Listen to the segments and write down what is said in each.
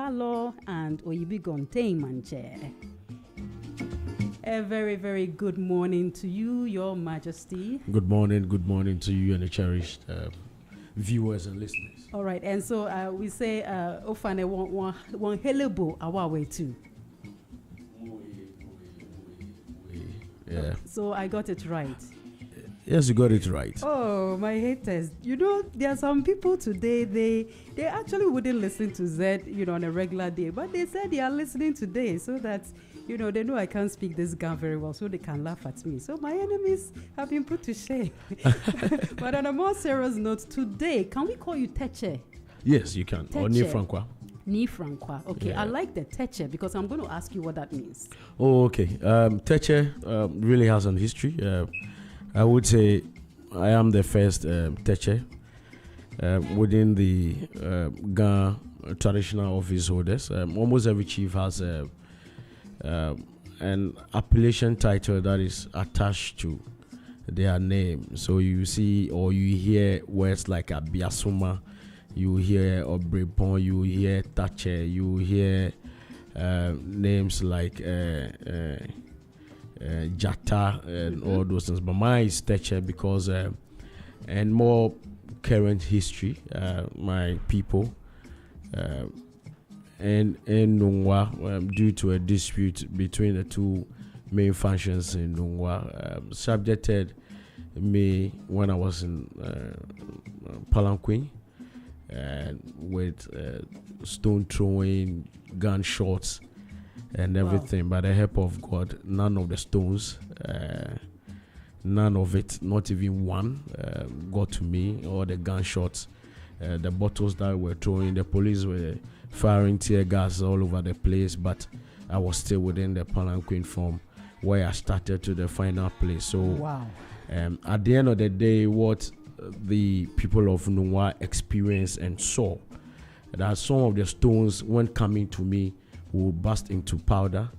Lalo and Oyibi Gontain Manche. A very, very good morning to you, Your Majesty. Good morning to you and the cherished viewers and listeners. All right, and so we say, Ofane one helebo our way too. Yeah. So I got it right. Yes, you got it right. Oh, my haters. You know, there are some people today, they actually wouldn't listen to Z, on a regular day, but they said they are listening today so that, they know I can't speak this Ga very well, so they can laugh at me. So my enemies have been put to shame. But on a more serious note, today, can we call you Teche? Yes, you can. Teche. Or Ni Francois. Ni Francois. Okay, Yeah. I like the Teche because I'm going to ask you what that means. Oh, okay. Teche really has an history. I would say I am the first Teche within the Ga traditional office holders. Almost every chief has an appellation title that is attached to their name. So you see or you hear words like Abiasuma, you hear Obrepon, you hear Tache, you hear names like Jata and all those things. But mine is Teche because and more current history, my people and Nungwa, due to a dispute between the two main functions in Nungwa, subjected me when I was in Palanquin with stone throwing, gunshots and everything. By the help of God, none of the stones, none of it, not even one, got to me, or the gunshots, the bottles that were throwing. The police were firing tear gas all over the place, but I was still within the Palanquin from where I started to the final place. So Wow. At the end of the day, what the people of Nungwa experienced and saw, that some of the stones, when coming to me, will burst into powder.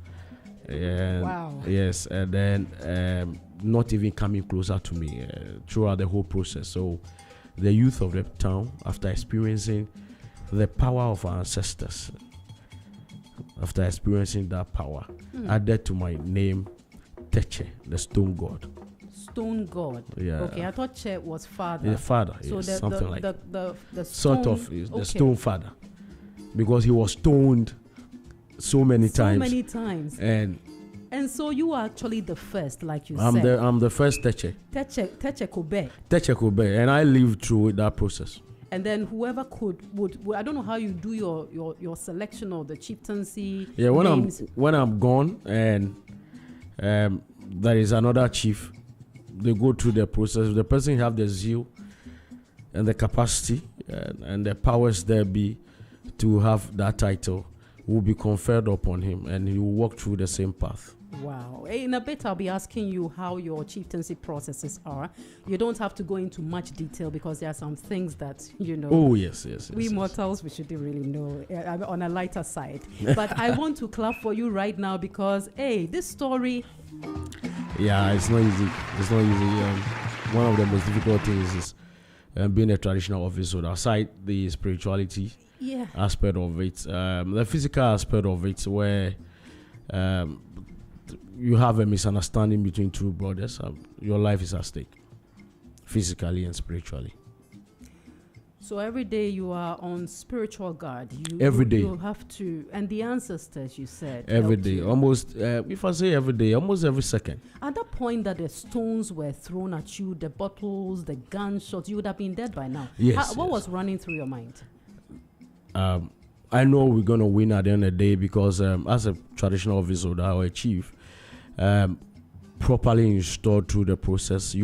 And Wow. Yes, and then not even coming closer to me throughout the whole process. So the youth of the town, after experiencing the power of our ancestors, after experiencing that power, added to my name Teche, the stone god. Stone god. Yeah. Okay, I thought Che was father. The father, So yes, something like that. the Sort stone, of is the okay. stone father, because he was stoned so many times. And so you are actually the first, like you I'm said. I'm the first Teche Teche Kobe. Kobe, and I lived through that process. And then whoever would I don't know how you do your selection of the chieftaincy. Yeah, names. when I'm gone and there is another chief, they go through the process. The person have the zeal and the capacity and the powers there be to have that title will be conferred upon him, and he will walk through the same path. Wow. In a bit, I'll be asking you how your chieftaincy processes are. You don't have to go into much detail because there are some things that, Oh, yes. we mortals, we shouldn't really know on a lighter side. But I want to clap for you right now because, hey, this story. Yeah, it's not easy. One of the most difficult things is being a traditional officer, aside the spirituality aspect of it, the physical aspect of it, where you have a misunderstanding between two brothers. Your life is at stake, physically and spiritually. So every day you are on spiritual guard. Every day. You have to, and the ancestors, you said. Every day, almost, if I say every day, almost every second. At that point that the stones were thrown at you, the bottles, the gunshots, you would have been dead by now. Yes. What was running through your mind? I know we're going to win at the end of the day because as a traditional officer or a chief, properly installed through the process,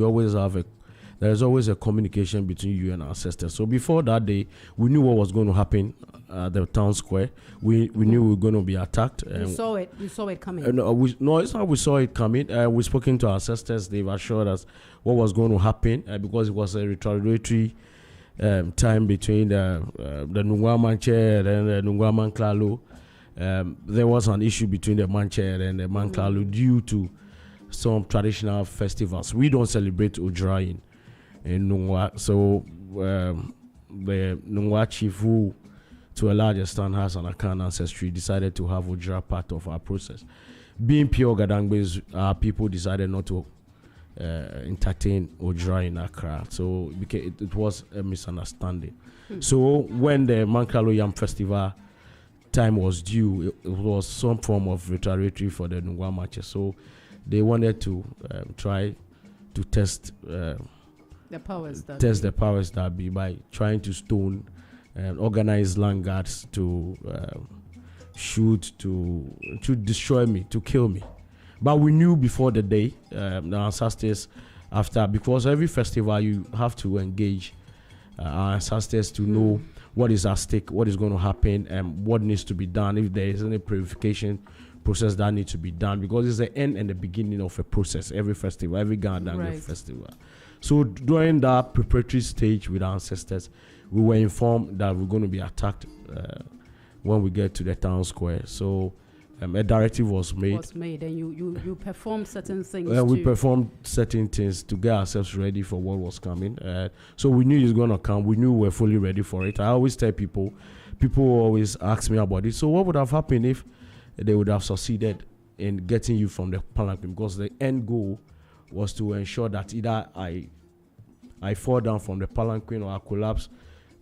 there's always a communication between you and ancestors. So before that day, we knew what was going to happen at the town square. We knew we were going to be attacked. You saw it coming. No, it's not we saw it coming. We spoken to our ancestors. They've assured us what was going to happen because it was a retaliatory time between the Nungwa Manche and the Nungwa Manklalo. There was an issue between the Manche and the Manklalo due to some traditional festivals. We don't celebrate Ojra in Nungwa. So the Nungwa chief who to a large extent has an Akan ancestry, decided to have Ojra part of our process. Being pure Gadangbes, people decided not to entertain Ojra in Accra. So it was a misunderstanding. So when the Mankralo Yam Festival time was due, it was some form of retaliatory for the Nungwa matches. So they wanted to try to test the powers that be by trying to stone and organize land guards to shoot, to destroy me, to kill me. But we knew before the day, the ancestors, after, because every festival you have to engage our ancestors to know what is at stake, what is going to happen, and what needs to be done, if there is any purification process that needs to be done, because it's the end and the beginning of a process, every festival, every Ghana festival. So during that preparatory stage with our ancestors, we were informed that we're going to be attacked when we get to the town square. So a directive was made. And you performed certain things. We performed certain things to get ourselves ready for what was coming. So we knew it's going to come. We knew we were fully ready for it. I always tell people always ask me about it. So what would have happened if they would have succeeded in getting you from the palanquin? Because the end goal was to ensure that either I fall down from the palanquin or I collapse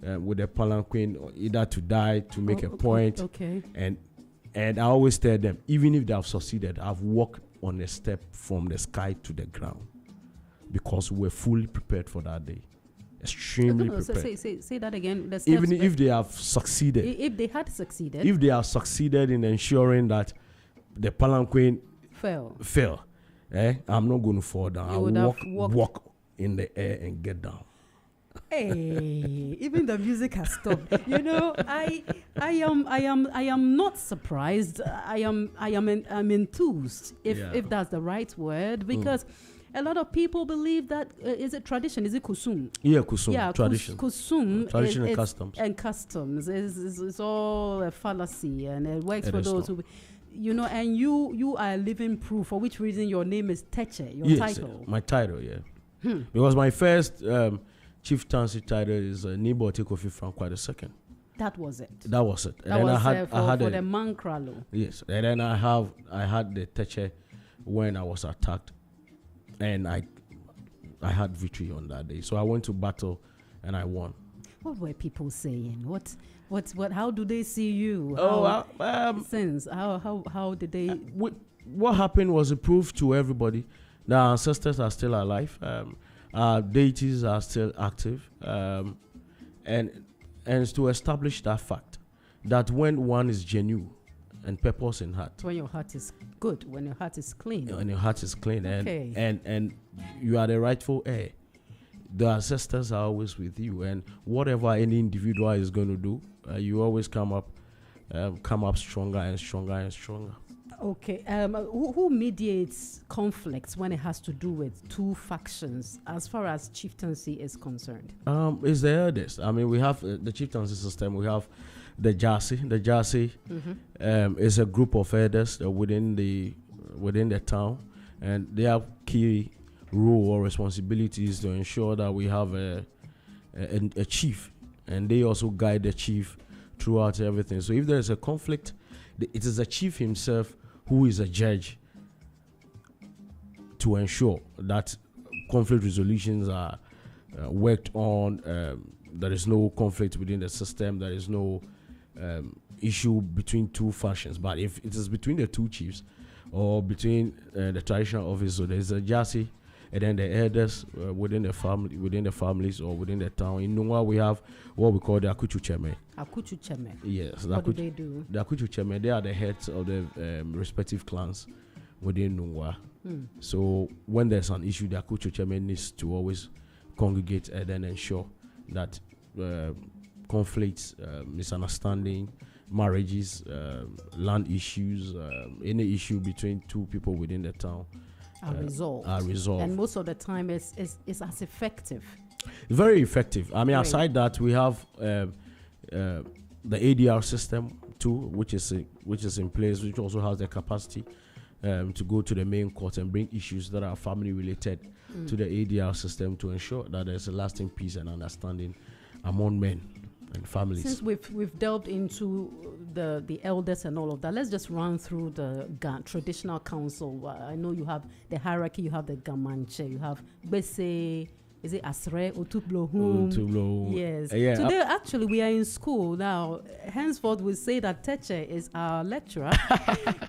with the palanquin, or either to die, to make a point. Okay. And I always tell them, even if they have succeeded, I've walked on a step from the sky to the ground, because we're fully prepared for that day. Extremely prepared. Say that again. Even if they have succeeded. If they had succeeded. If they have succeeded in ensuring that the palanquin fell, I'm not going to fall down. I'll walk in the air and get down. Hey, even the music has stopped. I am not surprised. I'm enthused, if that's the right word, because a lot of people believe that is it tradition? Is it kusum? Yeah, kusum. Yeah, tradition. Kusum. Tradition and customs. And customs is all a fallacy, and it works for those who. And you are living proof, for which reason your name is Teche, your title. My title, because my first chieftaincy title is Nibo Tekofi Francois II. That was it. And then I had for the Mankralo. Yes, and then I had the Teche when I was attacked, and I had victory on that day. So I went to battle and I won. What were people saying? What? How do they see you? How did they? What happened was a proof to everybody that our ancestors are still alive. Our deities are still active, and to establish that fact that when one is genuine and purpose in heart, when your heart is good, when your heart is clean, and you are the rightful heir, the ancestors are always with you, and whatever any individual is going to do, you always come up stronger and stronger and stronger. Okay. Who mediates conflicts when it has to do with two factions, as far as chieftaincy is concerned? It's the eldest. I mean, we have the chieftaincy system. We have the Jasi. The Jasi is a group of elders within the town, and they have key role or responsibilities to ensure that we have a chief, and they also guide the chief throughout everything. So if there is a conflict, it is the chief himself who is a judge to ensure that conflict resolutions are worked on. There is no conflict within the system. There is no issue between two factions. But if it is between the two chiefs or between the traditional office, so there is a Jasi, and then the elders within the families or within the town. In Nungwa, we have what we call the Akuchu Cheme. Akuchu Cheme. Yes. What do they do? The Akuchu Cheme, they are the heads of the respective clans within Nungwa. So when there's an issue, the Akuchu Cheme needs to always congregate and then ensure that conflicts, misunderstanding, marriages, land issues, any issue between two people within the town are resolved. And most of the time it's as effective. Very effective. I mean, aside that, we have the ADR system too, which is in place, which also has the capacity to go to the main court and bring issues that are family related to the ADR system to ensure that there's a lasting peace and understanding among men and families. Since we've delved into the elders and all of that, let's just run through the traditional council. I know you have the hierarchy. You have the Gamanche. You have Bese. Is it Asre Otublohum? Yes. Yeah. Today, actually, we are in school now. Henceforth, we say that Teche is our lecturer,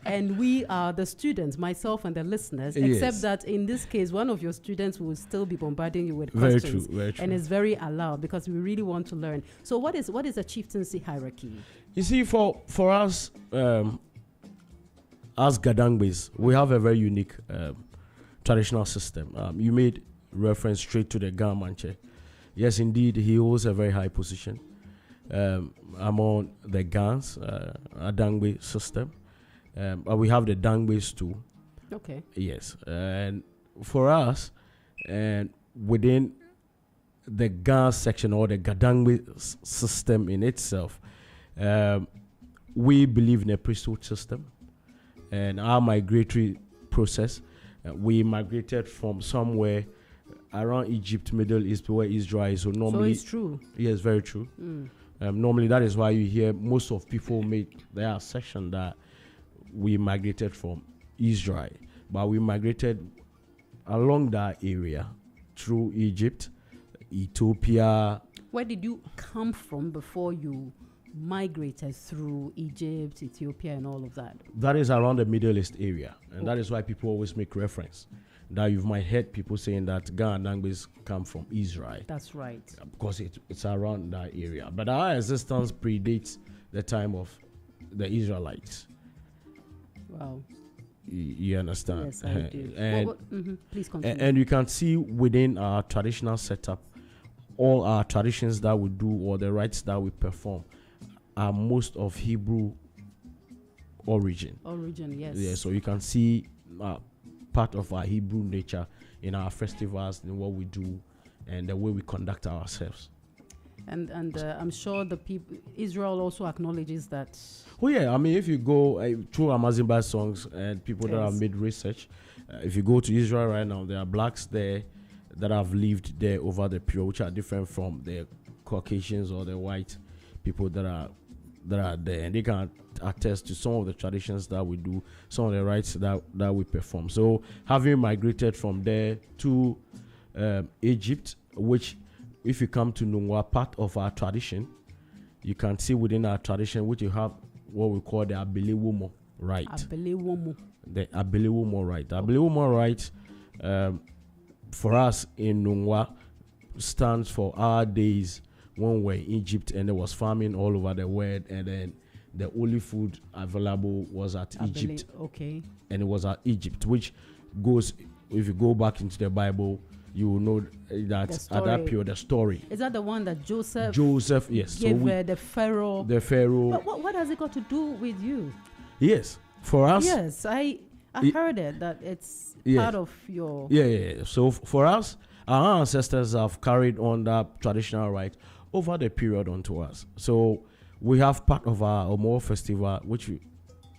and we are the students, myself and the listeners. Yes. Except that in this case, one of your students will still be bombarding you with questions. Very true. And it's very allowed because we really want to learn. So, what is a chieftaincy hierarchy? You see, for us, as Gadangbes, we have a very unique traditional system. You made reference straight to the Gamanche. Yes, indeed, he holds a very high position among the Gans, Adangbe system. But we have the Dangbes too. Okay. Yes. And for us, and within the Gans section or the Gadangbe system in itself, we believe in a priesthood system. And our migratory process, we migrated from somewhere around Egypt, Middle East, where Israel is. So normally, so it's true. Yes, very true. Normally, that is why you hear most of people make their assertion that we migrated from Israel, but we migrated along that area through Egypt, Ethiopia. Where did you come from before you migrated through Egypt, Ethiopia, and all of that? That is around the Middle East area, and that is why people always make reference. That you might heard people saying that Ghana language come from Israel. That's right. Because it's around that area. But our existence predates the time of the Israelites. Wow. You understand? Yes, I do. And, please continue. And you can see within our traditional setup, all our traditions that we do or the rites that we perform are most of Hebrew origin. Origin, yes. Yeah, so you can see part of our Hebrew nature in our festivals, in what we do, and the way we conduct ourselves. And I'm sure the people, Israel also acknowledges that. Oh yeah, I mean, if you go through Amazimba songs and people that have made research, if you go to Israel right now, there are blacks there that have lived there over the period, which are different from the Caucasians or the white people that are there, and they can attest to some of the traditions that we do, some of the rites that we perform. So having migrated from there to Egypt, which if you come to Nungwa, part of our tradition, you can see within our tradition, which you have what we call the Abelewomo rite. Abelewomo. The Abelewomo rite. The Abelewomo rite, for us in Nungwa, stands for our days when we're in Egypt and there was famine all over the world, and then the only food available was at Egypt. Okay. And it was at Egypt, which goes, if you go back into the Bible, you will know that at that period, the story. Is that the one that Joseph, yes. Gave the Pharaoh. The Pharaoh. What has it got to do with you? Yes. For us. Yes, I heard it, that it's part of your... Yeah. So for us, our ancestors have carried on that traditional rite over the period onto us. So we have part of our Omo festival, which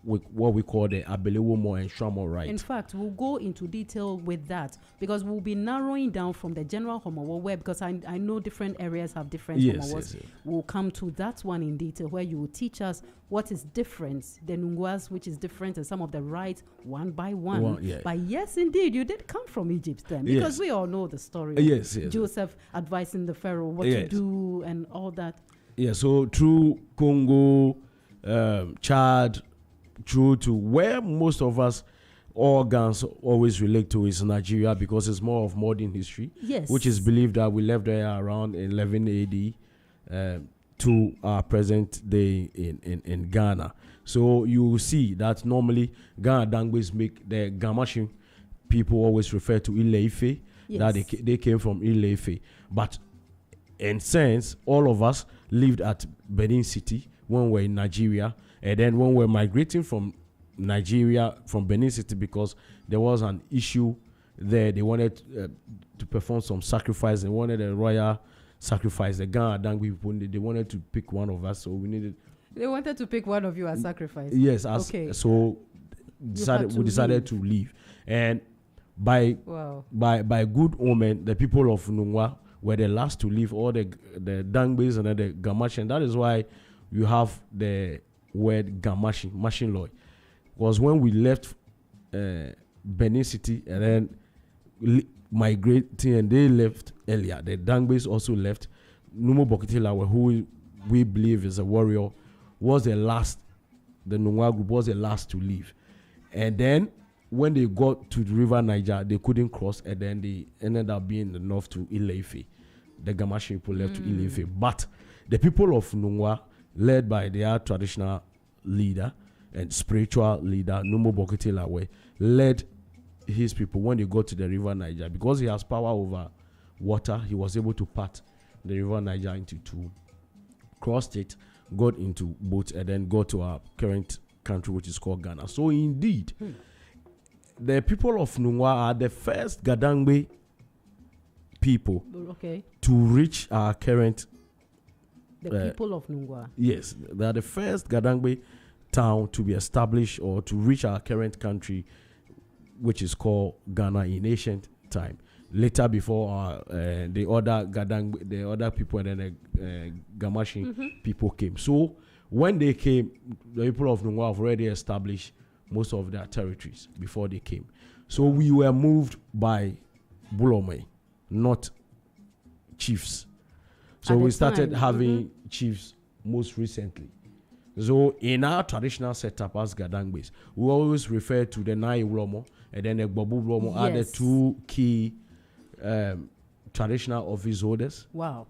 what we call the Abelewomo and Shamo rite. In fact, we'll go into detail with that because we'll be narrowing down from the general Homowo where, because I know different areas have different Homowos. Yes. We'll come to that one in detail where you will teach us what is different, the Nungwas, which is different, and some of the rites one by one. But yes, indeed, you did come from Egypt then, because we all know the story. Yes. Joseph advising the Pharaoh what to do and all that. Yeah, so through Congo, Chad, through to where most of us organs always relate to is Nigeria, because it's more of modern history, which is believed that we left there around 11 AD to our present day in Ghana. So you will see that normally Ghana Dangbes make the Gamashin people always refer to Ile-Ife, that they came from Ile-Ife. But in sense, all of us lived at Benin City when we're in Nigeria. And then when we're migrating from Nigeria, from Benin City, because there was an issue there, they wanted to perform some sacrifice. They wanted a royal sacrifice. The Ghana Dangbi people, they wanted to pick one of us, so we needed... They wanted to pick one of you as sacrifice? Yes. So we decided to leave. And by good omen, the people of Nungwa were the last to leave, all the Dangbes and then the Gamashi, and that is why you have the word Gamashi, machine law. Was when we left Benin City and then migrating, and they left earlier. The Dangbes also left. Numo Bokitilawe, who we believe is a warrior, was the last. The Nungwa group was the last to leave, and then when they got to the river Niger, they couldn't cross, and then they ended up being in the north to Ile-Ife. The Gamashi people left to Ile-Ife, but the people of Nungwa, led by their traditional leader and spiritual leader Numo Bokitilawe, led his people when they got to the river Niger. Because he has power over water, he was able to part the river Niger into two, crossed it, got into boats, and then got to our current country, which is called Ghana. So indeed, the people of Nungwa are the first Gadangbe people to reach our current. The people of Nungwa. Yes, they are the first Gadangbe town to be established or to reach our current country, which is called Ghana in ancient time. Later, before the other Gadangbe, the other people, and then the Gamashi people came. So when they came, the people of Nungwa have already established most of their territories before they came. So we were moved by Bulome, not chiefs. So we started having chiefs most recently. So in our traditional setup as Gadangbes, we always refer to the Nai Ulomo and then the Gbobu Ulomo are the two key traditional office holders. Wow.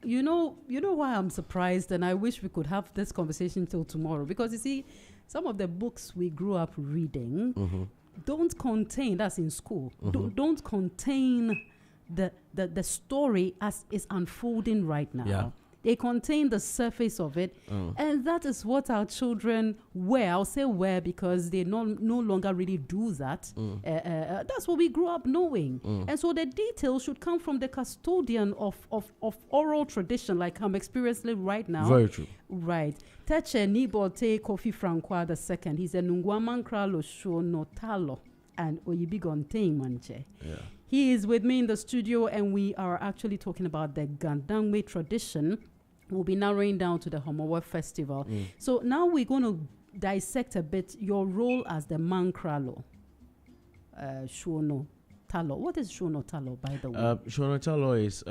You know why I'm surprised, and I wish we could have this conversation till tomorrow, because you see, some of the books we grew up reading don't contain, that's in school, don't contain the story as is unfolding right now. Yeah. They contain the surface of it, and that is what our children wear. I'll say wear because they no longer really do that. That's what we grew up knowing. And so the details should come from the custodian of oral tradition, like I'm experiencing right now. Very true. Right. Teche Nibote Kofi Francois II. He's a Nungwaman Kralo Shono Talo and Oyibigon Manche. Yeah. He is with me in the studio, and we are actually talking about the Gadangbe tradition. We'll be narrowing down to the Homowa Festival. So now we're going to dissect a bit your role as the Mankralo Shono Talo. What is Shono Talo, by the way? Shono Talo is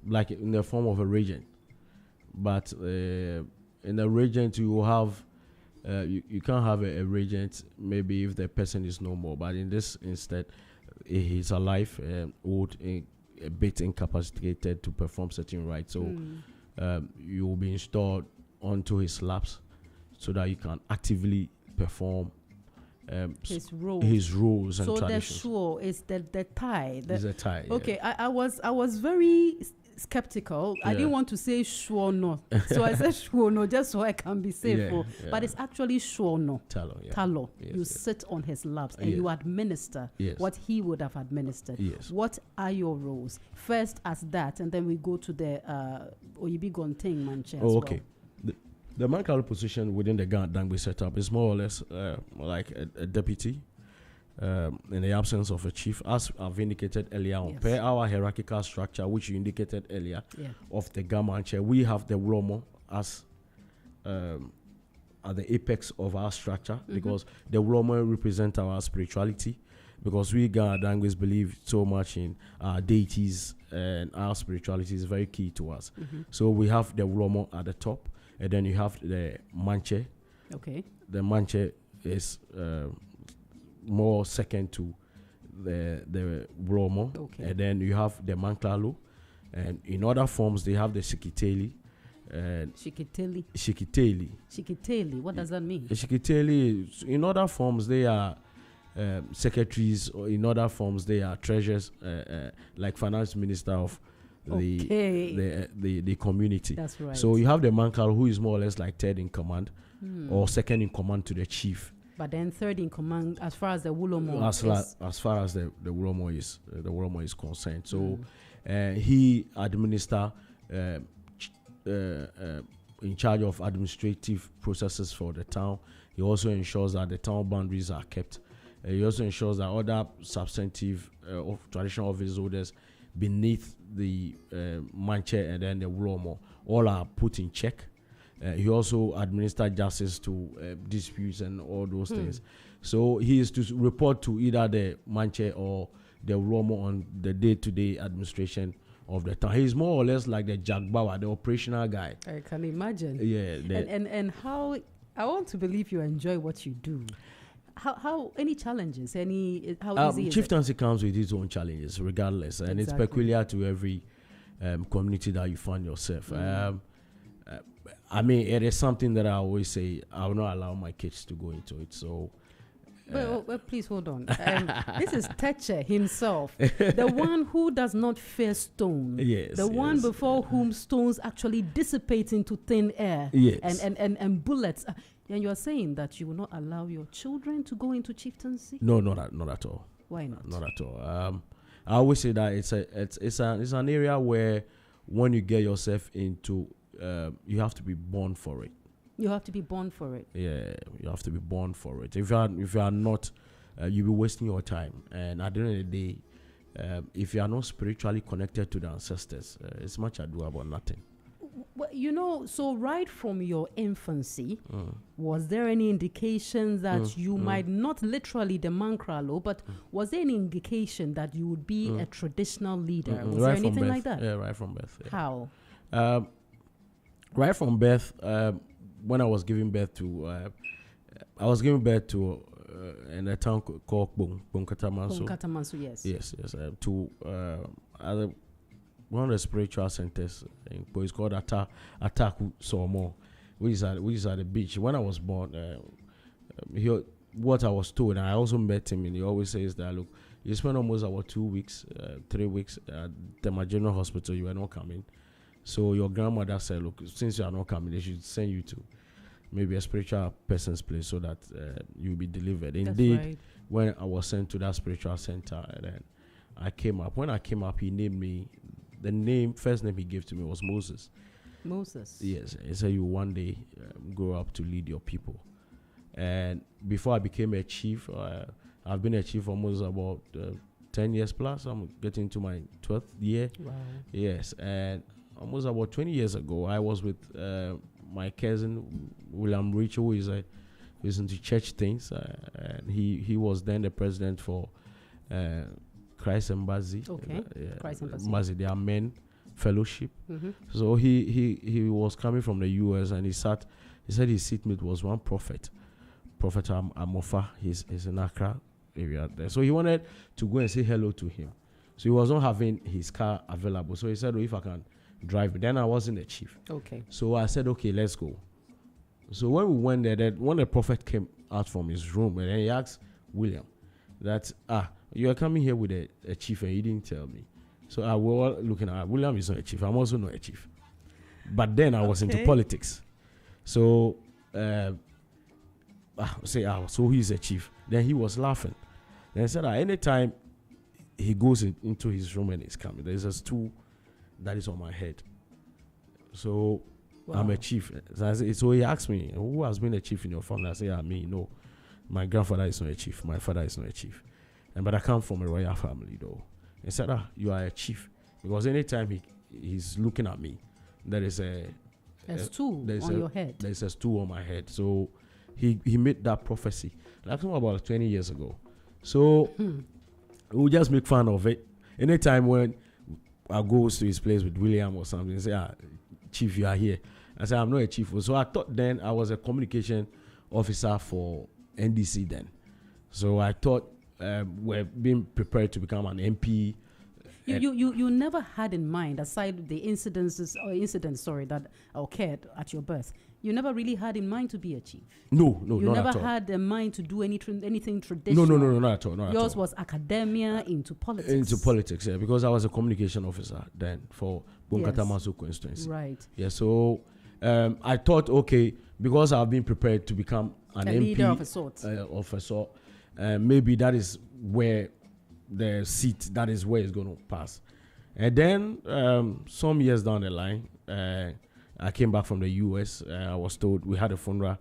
like in the form of a regent. But in a regent, you have you can't have a regent maybe if the person is no more, but in this instead he's alive, old, a bit incapacitated to perform certain rites, so you will be installed onto his laps so that you can actively perform his roles and traditions. So the shuo is the tie. It's a tie. Okay, yeah. I was very skeptical. I didn't want to say sure no, so I said sure no just so I can be safe. But it's actually sure no. Talo. Yes, you sit on his laps and you administer what he would have administered. What are your roles? First as that, and then we go to the Oyibigon Ting Manche. Okay. The Mankralo position within the Gadangbe setup is more or less like a deputy. In the absence of a chief, as I've indicated earlier on, per our hierarchical structure, which you indicated earlier, of the Gamanche, we have the Ulomo as at the apex of our structure, because the Ulomo represent our spirituality, because we Gadangwes believe so much in our deities, and our spirituality is very key to us. So we have the Ulomo at the top, and then you have the Manche. Okay. The Manche is more second to the Ulomo, and then you have the Manklalo, and in other forms they have the Shikiteli. Shikiteli, what does that mean? Shikiteli, in other forms they are secretaries, or in other forms they are treasurers, like finance minister of the community. That's right. So you have the Manklalo, who is more or less like third in command, or second in command to the chief. But then third in command as far as the Ulomo as far as the Ulomo is concerned. So he administer in charge of administrative processes for the town. He also ensures that the town boundaries are kept, He also ensures that other substantive of traditional office holders beneath the Manche and then the Ulomo all are put in check. He also administers justice to disputes and all those things. So he is to report to either the Manche or the Ulomo on the day-to-day administration of the town. He's more or less like the Jagbawa, the operational guy. I can imagine. Yeah. And how, I want to believe you enjoy what you do. How any challenges? How easy is it? Chieftaincy comes with its own challenges, regardless, and it's peculiar to every community that you find yourself. I mean, it is something that I always say, I will not allow my kids to go into it. So, well, please hold on. This is Teche himself, the one who does not fear stone. Yes, the one before whom stones actually dissipate into thin air. Yes. And bullets. And you are saying that you will not allow your children to go into chieftaincy? No, not at all. Why not? Not at all. I always say that it's an area where when you get yourself into, you have to be born for it. You have to be born for it. Yeah, you have to be born for it. If you are not, you'll be wasting your time. And at the end of the day, if you are not spiritually connected to the ancestors, it's much ado about nothing. Well, so right from your infancy, was there any indication that you might not literally the Mankralo, but was there any indication that you would be a traditional leader? Was there anything like that? Yeah, right from birth. Yeah. How? Right from birth, when I was giving birth to, in a town called Katamanso, yes. Yes. To one of the spiritual centers in it's called Ataku Somo, which is at the beach. When I was born, what I was told, and I also met him, and he always says that, look, you spent almost about 2 weeks, 3 weeks at the General Hospital, you are not coming. So your grandmother said, look, since you are not coming, they should send you to maybe a spiritual person's place so that you'll be delivered. Indeed, right. When I was sent to that spiritual center, and then I came up. When I came up, he named me. The first name he gave to me was Moses. Moses. Yes, he said you one day grow up to lead your people. And before I became a chief, I've been a chief almost about 10 years plus. I'm getting to my 12th year. Wow. Yes, and almost about 20 years ago, I was with my cousin William Rich, who is into church things, and he was then the president for Christ Embassy. Okay. Christ Embassy, their men fellowship. Mm-hmm. So he was coming from the US, and he said his seatmate was one prophet Amofa. He's in Accra area there. So he wanted to go and say hello to him. So he was not having his car available. So he said, if I can drive. Then I wasn't the chief. Okay. So I said, okay, let's go. So when we went there, when the prophet came out from his room, and then he asked William that, you are coming here with a chief and he didn't tell me. So we were all looking at William is not a chief. I'm also not a chief. But then I was into politics. So so he's a chief. Then he was laughing. Then I said, anytime he goes into his room and he's coming, there's a stool that is on my head. So I'm a chief. So he asked me, who has been a chief in your family? I said, me. No, my grandfather is not a chief. My father is not a chief. But I come from a royal family, though. He said, you are a chief. Because anytime he's looking at me, there is a stool on your head. There's a stool on my head. So he made that prophecy. That's about 20 years ago. So we'll just make fun of it. Anytime when I go to his place with William or something, say, chief, you are here. I said, I'm not a chief. So I thought then I was a communication officer for NDC then. So I thought we're being prepared to become an MP. You never had in mind, aside the incidents that occurred at your birth, you never really had in mind to be a chief. No, you not never at all. had in mind to do anything traditional. No, not at all. Yours was academia into politics. Into politics, yeah, because I was a communication officer then for Bunkatamasu constituency. Right. Yeah, so I thought, okay, because I've been prepared to become an MP, leader of a sort. Maybe that is where the seat, that is where it's going to pass. And then some years down the line, I came back from the US. I was told, we had a funeral,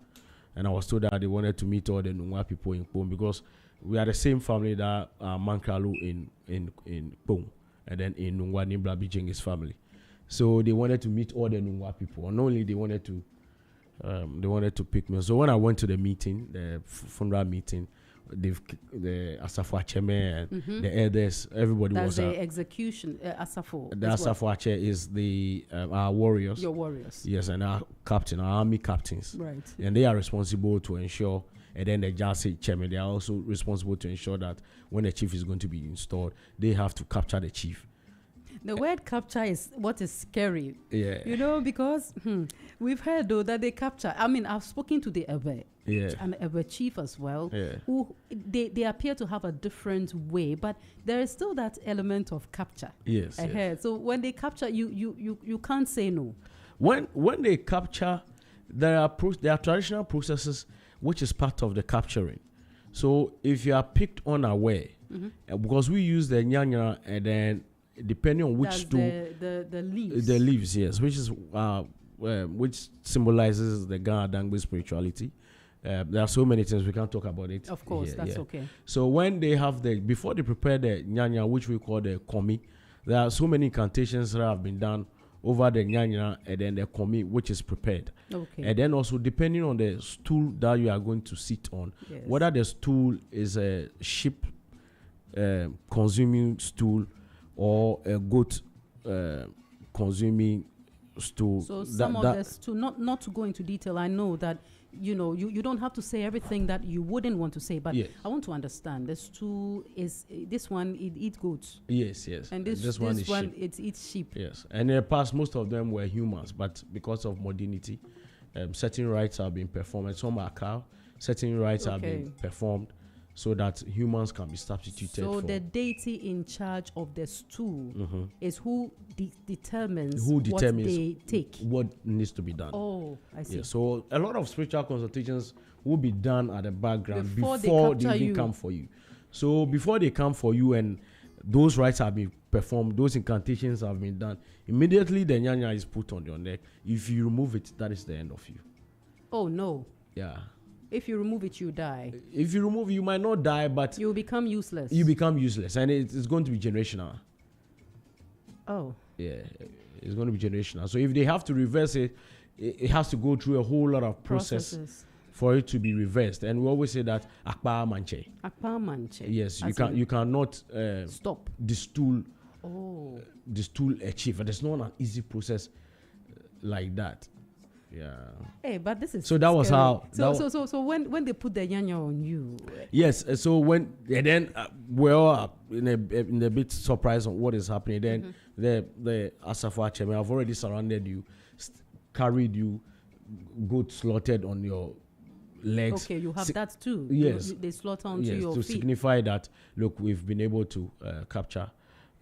and I was told that they wanted to meet all the Nungwa people in Pom, because we are the same family that Mankralu in Pong, and then in Nungwa Nimbla Bijing's family. So they wanted to meet all the Nungwa people, and not only they wanted to pick me. So when I went to the meeting, the funeral meeting, the Asafo Acheme and the elders, everybody That's was the execution. Asafo. the Asafo Ache is the our warriors. Your warriors. Yes, and our captain, our army captains. Right. And they are responsible to ensure, and then the Jasi chairman, they are also responsible to ensure that when the chief is going to be installed, they have to capture the chief. The word capture is what is scary. Yeah. You know, because we've heard though that they capture. I mean, I've spoken to the Ewe, Yeah. and Ewe chief as well, Yeah. who they appear to have a different way, but there is still that element of capture. Yes. yes. Ahead. So when they capture, you can't say no. When they capture, there are traditional processes which is part of the capturing. So if you are picked unaware, because we use the nyanya, and then depending on which That's stool, the leaves. the leaves, yes, which symbolizes the Ghana Dangbe spirituality. There are so many things we can't talk about it. Of course, here, that's yeah. okay. So when they have before they prepare the nyanya, which we call the komi, there are so many incantations that have been done over the nyanya and then the komi, which is prepared. Okay. And then also depending on the stool that you are going to sit on, Yes. whether the stool is a sheep consuming stool or a goat consuming stool. So some of this, not to go into detail, I know that you don't have to say everything that you wouldn't want to say, but Yes. I want to understand. The stool is this one, it eats goats, Yes, and this one is sheep. it eats sheep. Yes, and in the past, most of them were humans, but because of modernity, certain rites have been performed. And some are cow. Certain rites have Okay. been performed so that humans can be substituted So for. the deity in charge of the stool is who determines Who what determines they take. what needs to be done. Oh, I see. Yeah, so a lot of spiritual consultations will be done at the background Before before they they capture even you. come for you. So before they come for you and those rites have been performed, those incantations have been done, immediately the nyanya is put on your neck. If you remove it, that is the end of you. Oh no! Yeah. If you remove it, you die. If you remove, you might not die, but You become useless. you become useless, and it's going to be generational. Oh. Yeah, it's going to be generational. So if they have to reverse it, it has to go through a whole lot of process for it to be reversed. And we always say that akpa manche. Akpa manche. Yes, As you cannot stop. the stool Oh. achieve. And it's not an easy process like that. Yeah. Hey, but this is So that was scary. how- So when they put the nyanya on you, Yes. So when and then we're all in a bit surprised on what is happening. Then the Asafo Acheme have already surrounded you, carried you, goat slaughtered on your legs. okay, you have that too. Yes. They slaughter onto Yes, your to feet. signify that look, we've been able to capture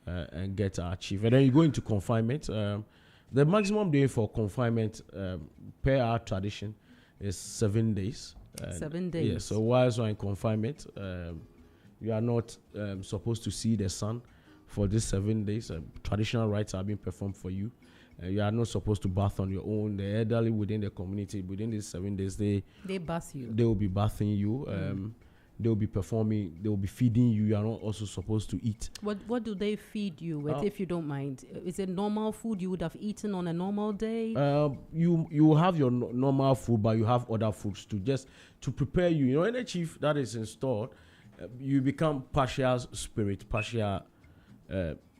and get our chief. And then you go into confinement. The maximum day for confinement per our tradition is 7 days. 7 days. Yes. So whilst you're in confinement, you are not supposed to see the sun for these 7 days. Traditional rites are being performed for you. You are not supposed to bath on your own. The elderly within the community, within these 7 days, they bath you. will be bathing you. They will be performing. They will be feeding you. You are not also supposed to eat. What do they feed you with, if you don't mind? Is it normal food you would have eaten on a normal day? You have your normal food, but you have other foods to prepare you. You know, any chief that is installed, you become partial spirit, partial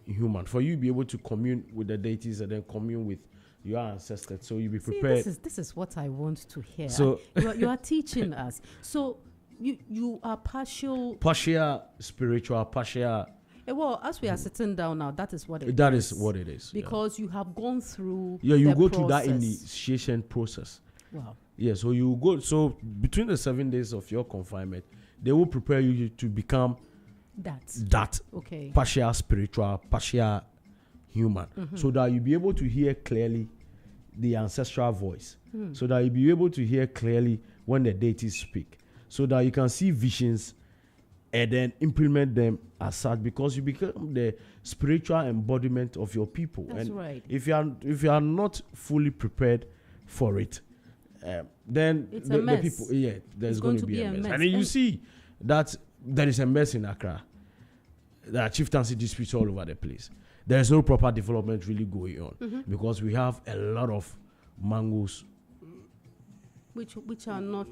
human. For you to be able to commune with the deities and then commune with your ancestors, so you be prepared. See, this is what I want to hear. So you are teaching us. So you are partial spiritual, partial. Well, as we are sitting down now, that is what it is. That is what it is. Because you have gone through. Yeah, you the go through that process. initiation process. Wow. Yeah, so you go. So between the 7 days of your confinement, they will prepare you to become that Okay. partial spiritual, partial human, so that you be able to hear clearly the ancestral voice, so that you be able to hear clearly when the deities speak, so that you can see visions and then implement them as such, because you become the spiritual embodiment of your people. That's and right. if you are not fully prepared for it, then It's the a mess. people, there's It's going going to be a mess. mess. And then you And- see that there is a mess in Accra. There are chieftaincy disputes all over the place. There is no proper development really going on because we have a lot of mangoes, which are not,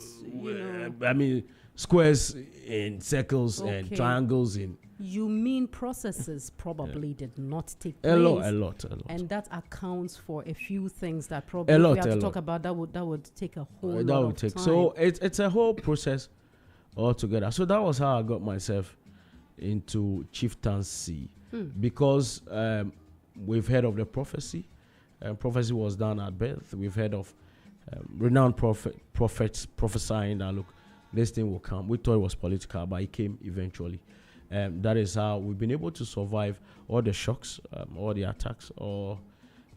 I mean, squares in circles and triangles in. You mean processes probably did not take place. A lot. And that accounts for a few things that probably we have to talk about. That would take a whole lot of time. So it's a whole process altogether. So that was how I got myself into chieftaincy because we've heard of the prophecy. Prophecy was done at birth. We've heard of renowned prophets prophesying that, look, this thing will come. We thought it was political, but it came eventually. That is how we've been able to survive all the shocks, all the attacks, all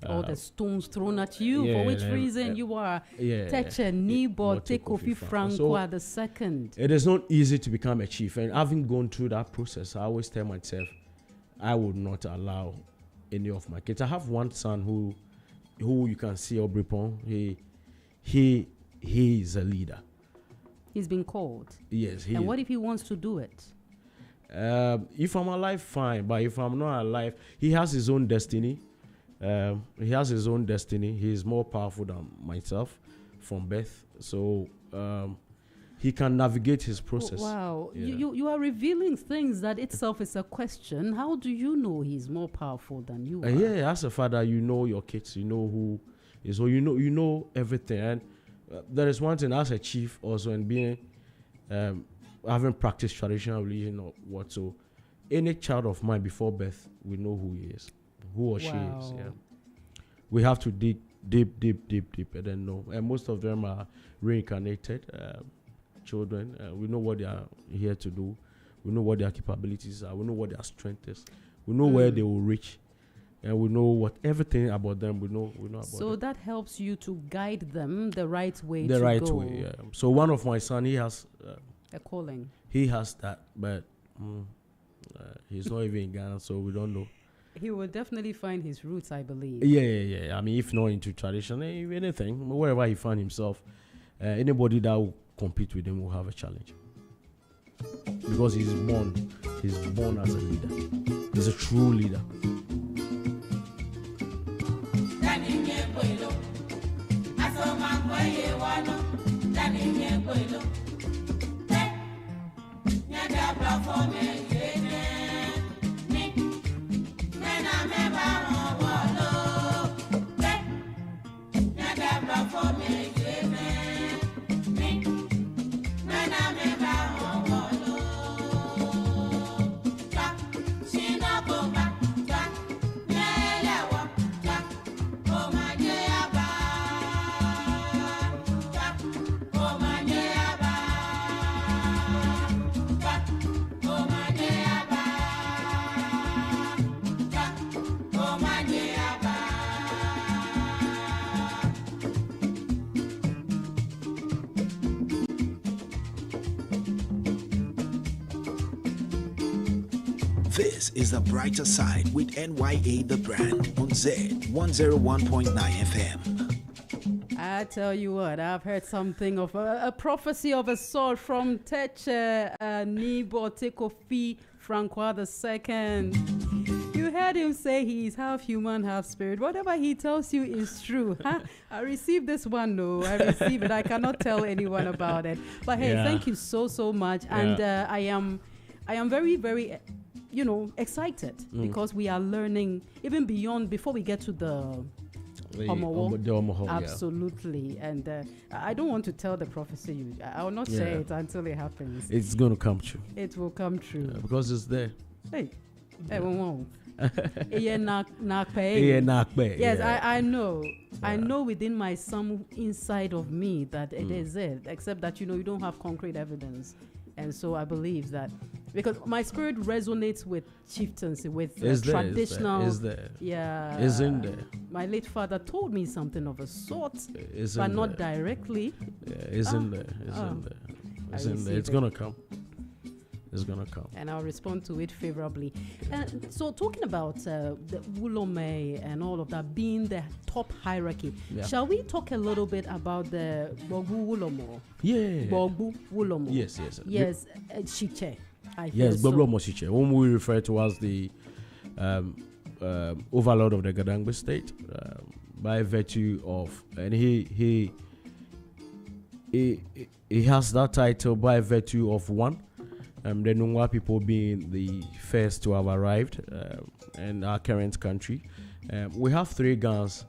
the stones thrown at you. For which reason you are Teche Nebo Tekofi Francois II. It is not easy to become a chief, and having gone through that process, I always tell myself, I would not allow any of my kids. I have one son who you can see, Obripon. He is a leader. He's been called. Yes. And what if he wants to do it? If I'm alive, fine. But if I'm not alive, he has his own destiny. He's more powerful than myself from birth. So he can navigate his process. Wow. You are revealing things that itself is a question. How do you know he's more powerful than you are? As a father, you know your kids. You know who is who. You know everything. And there is one thing as a chief also, and being having practiced traditional religion or what. So any child of mine before birth, we know who he is, who or she is. Yeah. We have to dig deep, and then know. And most of them are reincarnated children. We know what they are here to do. We know what their capabilities are. We know what their strength is. We know where they will reach. And we know everything about them. We know about so them. that helps you to guide them the right way the to right go. way, yeah. So one of my son, he has a calling. He has that, but he's not even in Ghana, so we don't know. He will definitely find his roots, I believe. Yeah. I mean, if not into tradition, anything, wherever he finds himself, anybody that will compete with him will have a challenge. Because he's born as a leader. He's a true leader. This is The Brighter Side with NYA The Brand on Z 101.9 FM. I tell you what, I've heard something of a prophecy of a sort from Teche Nebo Tekofi Francois II. You heard him say he's half human, half spirit. Whatever he tells you is true. Huh? I received this one, no. I received it. I cannot tell anyone about it. But hey, thank you so much. Yeah. And I am very, very excited because we are learning even beyond, before we get to the Omowo. Absolutely. Yeah. And I don't want to tell the prophecy. I will not say it until it happens. It's going to come true. It will come true. Because it's there. Hey, yes, I know. I know within my some inside of me that it is it, except that you don't have concrete evidence. And so I believe that because my spirit resonates with chieftaincy, with traditional. Is there? Yeah. Isn't there? My late father told me something of a sort, but not directly. Yeah, isn't there? Isn't there? It's going to come. It's going to come. And I'll respond to it favorably. And so talking about the Wulome and all of that being the top hierarchy, shall we talk a little bit about the Bogbu Wulomo? Yeah. Bogbu Wulomo. Yes. Yes, Chiche. Yes, so. Gbagbo Mosiche, whom we refer to as the overlord of the Gadangbe state, by virtue of, and he has that title by virtue of one, the Nungwa people being the first to have arrived in our current country. We have 3 Gans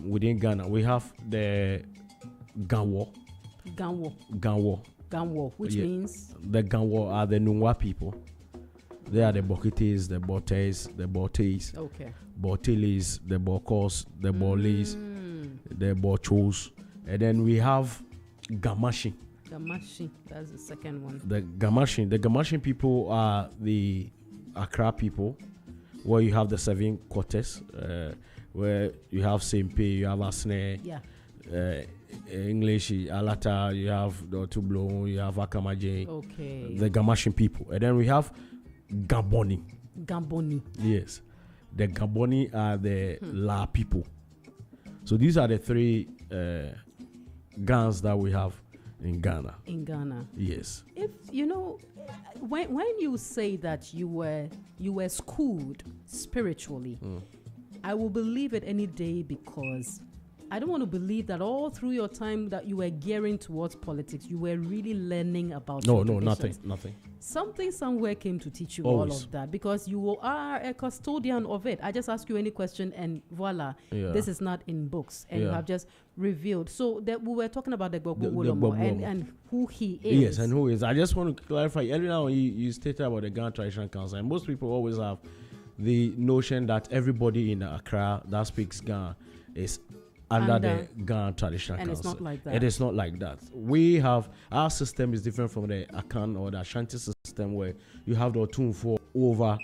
within Ghana. We have the Ganwo, which means the Ganwo are the Nungwa people. They are the Bokites, the Botes, the Botes, Botilis, the Bokos, the Bolis, the Bochos, and then we have Gamashi. That's the second one. The Gamashin people are the Accra people, where you have the 7 quarters, where you have Sempe, you have Asne, English, Alata, you have the Tublo, you have Akamaje, the Gamashin people. And then we have Gaboni. Yes. The Gaboni are the La people. So these are the 3 Gans that we have in Ghana. Yes. If when you say that you were schooled spiritually, I will believe it any day, because I don't want to believe that all through your time that you were gearing towards politics, you were really learning about nothing. Something somewhere came to teach you Always. all of that, because you are a custodian of it. I just ask you any question and voila, this is not in books, and you have just revealed. So that we were talking about the Gbagbo Wolomo and who he is. Yes, and who is. I just want to clarify. Earlier on, you stated about the Ghana Traditional Council, and most people always have the notion that everybody in Accra that speaks Ghana is under the Ghana Traditional Council. It's not like that. It is not like that. We have, our system is different from the Akan or the Ashanti system, where you have the Otunfo over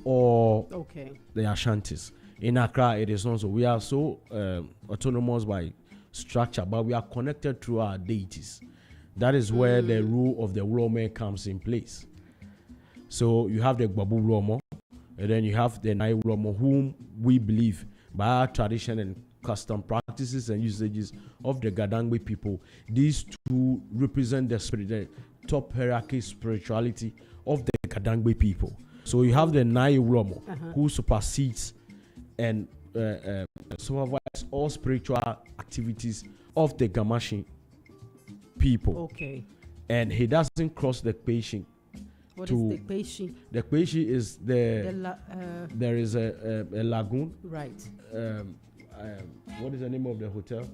or the Ashantis. In Accra, it is not so. We are so autonomous by structure, but we are connected through our deities. That is where the rule of the Urome comes in place. So you have the Gbagbo Uromo, and then you have the Nai Uromo, whom we believe by our tradition and custom practices and usages of the Gadangbe people. These 2 represent the top hierarchy spirituality of the Gadangbe people. So you have the Nai Uromo, who supersedes and supervises all spiritual activities of the Gamashi people. And he doesn't cross the patient. What is the Kweshi? The Kweshi is there is a lagoon. Right. What is the name of the hotel?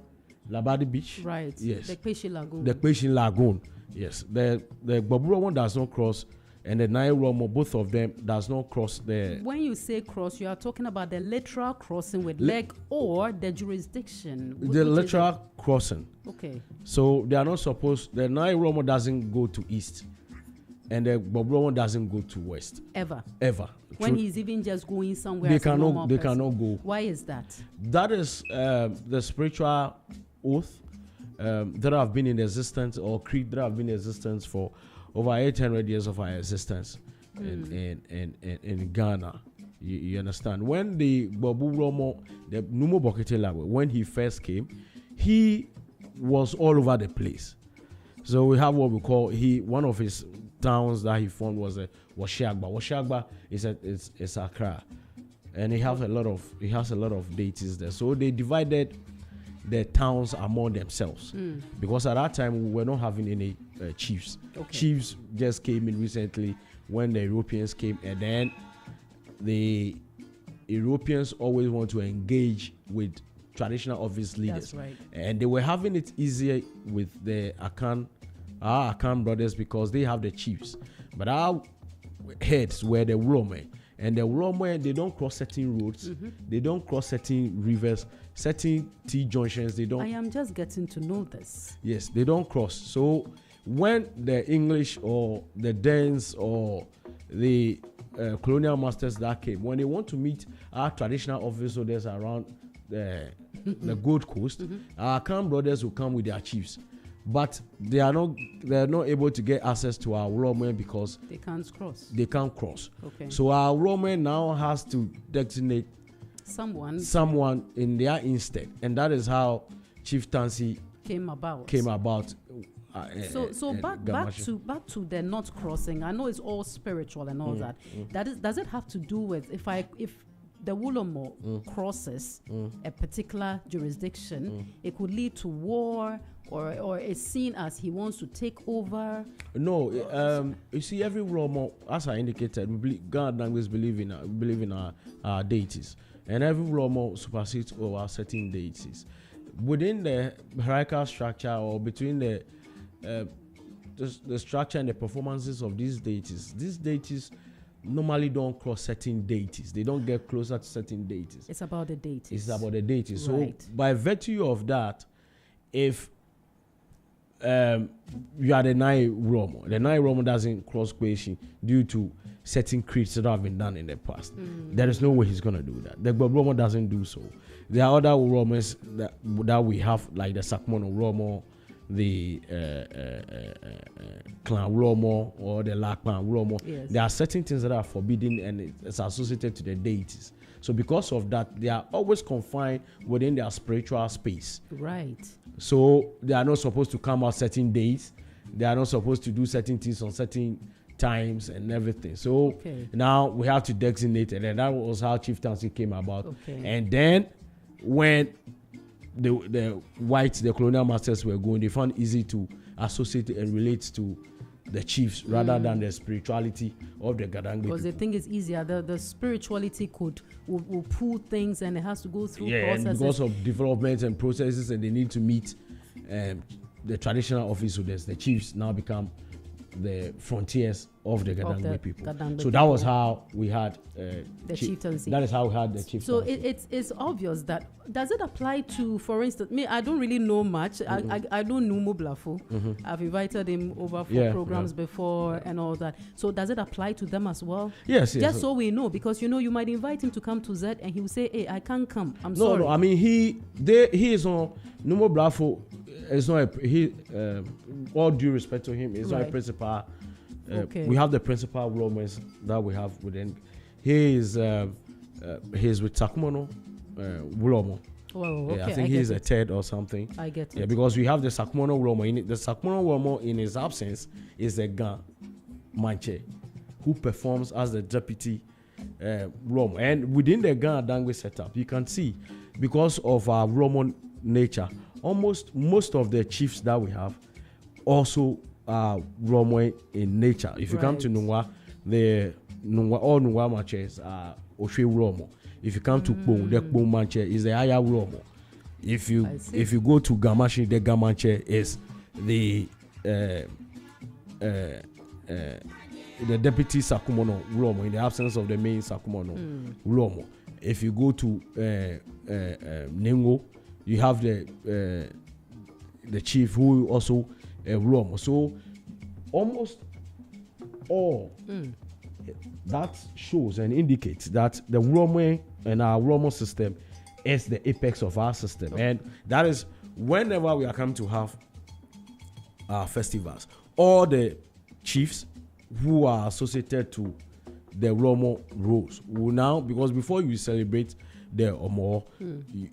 Labadi Beach. Right. Yes. The Kweshi Lagoon. The Kweshi Lagoon. Yes. The Gbabura one does not cross, and the Nai Romo, both of them, does not cross the. When you say cross, you are talking about the literal crossing with leg or the jurisdiction. The literal crossing. Okay. So they are not supposed. The Nai Romo doesn't go to east, and the Gbabura one doesn't go to west. Ever. So when he's even just going somewhere. They cannot go. Why is that? That is the spiritual oath that have been in existence, or creed that have been in existence for over 800 years of our existence in Ghana. You understand? When the Gbagbo Uromo, the Numo Bokete Lagwe, when he first came, he was all over the place. So we have what we call, one of his towns that he formed was Washiagba. Washiagba is Accra, and he has a lot of deities there. So they divided the towns among themselves because at that time we were not having any chiefs. Okay. Chiefs just came in recently when the Europeans came, and then the Europeans always want to engage with traditional office leaders. That's right. And they were having it easier with the our Akan brothers because they have the chiefs. But our heads were the Urome. And the Urome, they don't cross certain roads. They don't cross certain rivers, certain T-junctions. They don't. I am just getting to know this. Yes, they don't cross. So when the English or the Danes or the colonial masters that came, when they want to meet our traditional officers around the Gold Coast, our Akan brothers will come with their chiefs. But they are not able to get access to our Urome because they can't cross. They can't cross. Okay. So our Urome now has to designate someone in their instead, and that is how chieftaincy came about. So back to the not crossing. I know it's all spiritual and all that. Does it have to do with if the Wulomo crosses a particular jurisdiction, it could lead to war, or is seen as he wants to take over? No, you see, every Wulomo, as I indicated, God language believe in our deities, and every Wulomo supersedes over certain deities. Within the hierarchical structure, or between the structure and the performances of these deities normally don't cross certain deities. They don't get closer to certain deities. It's about the deities. Right. So by virtue of that, if you are the Nai Romo doesn't cross creation due to certain creeds that have been done in the past. There is no way he's going to do that. The Romo doesn't do so. There are other Romans that we have, like the Sakmono Romo, the Clan Romo, or the Lakman Romo. Yes. There are certain things that are forbidden and it's associated to the deities. So because of that, they are always confined within their spiritual space. Right. So they are not supposed to come out certain days. They are not supposed to do certain things on certain times and everything. So now we have to designate it, and that was how chieftaincy came about. Okay. And then when the whites, the colonial masters were going, they found easy to associate and relate to the chiefs rather than the spirituality of the Gadangme. Because the thing is easier. The spirituality will pull things, and it has to go through processes. And because of developments and processes, and they need to meet the traditional office holders, the chiefs now become the frontiers of the Gadangme people. So that was how we had the chieftaincy. That is how we had the chieftaincy. So it's obvious that, does it apply to, for instance, me, I don't really know much. I don't know Moblafo. I've invited him over for programs before and all that. So does it apply to them as well? Yes. Just so we know, because you might invite him to come to Z and he will say, hey, I can't come. I'm sorry. No, I mean he is on Numo Blafo. It's not all due respect to him, it's not a principal. We have the principal Romans that we have within. He is with Sakmono Wulomo. I think he's a third or something. I get it. Yeah, because we have the Sakmono Wulomo. The Sakmono Wulomo, in his absence, is the Gan Manche, who performs as the deputy Wulomo. And within the Gan Dangwe setup, you can see, because of our Roman nature, almost most of the chiefs that we have also are Romo in nature. If you come to Nungwa, all Nungwa manches are Oshe Romo. If you come to Kpong, the Kpong manche is the Aya Romo. If you go to Gamashi, the Gamanche is the deputy Sakumono Romo, in the absence of the main Sakumono Romo. If you go to Nengo, you have the chief who also Romo. So almost all that shows and indicates that the Romo and our Romo system is the apex of our system, and that is whenever we are coming to have our festivals, all the chiefs who are associated to the Romo roles will now, because before you celebrate the Omo,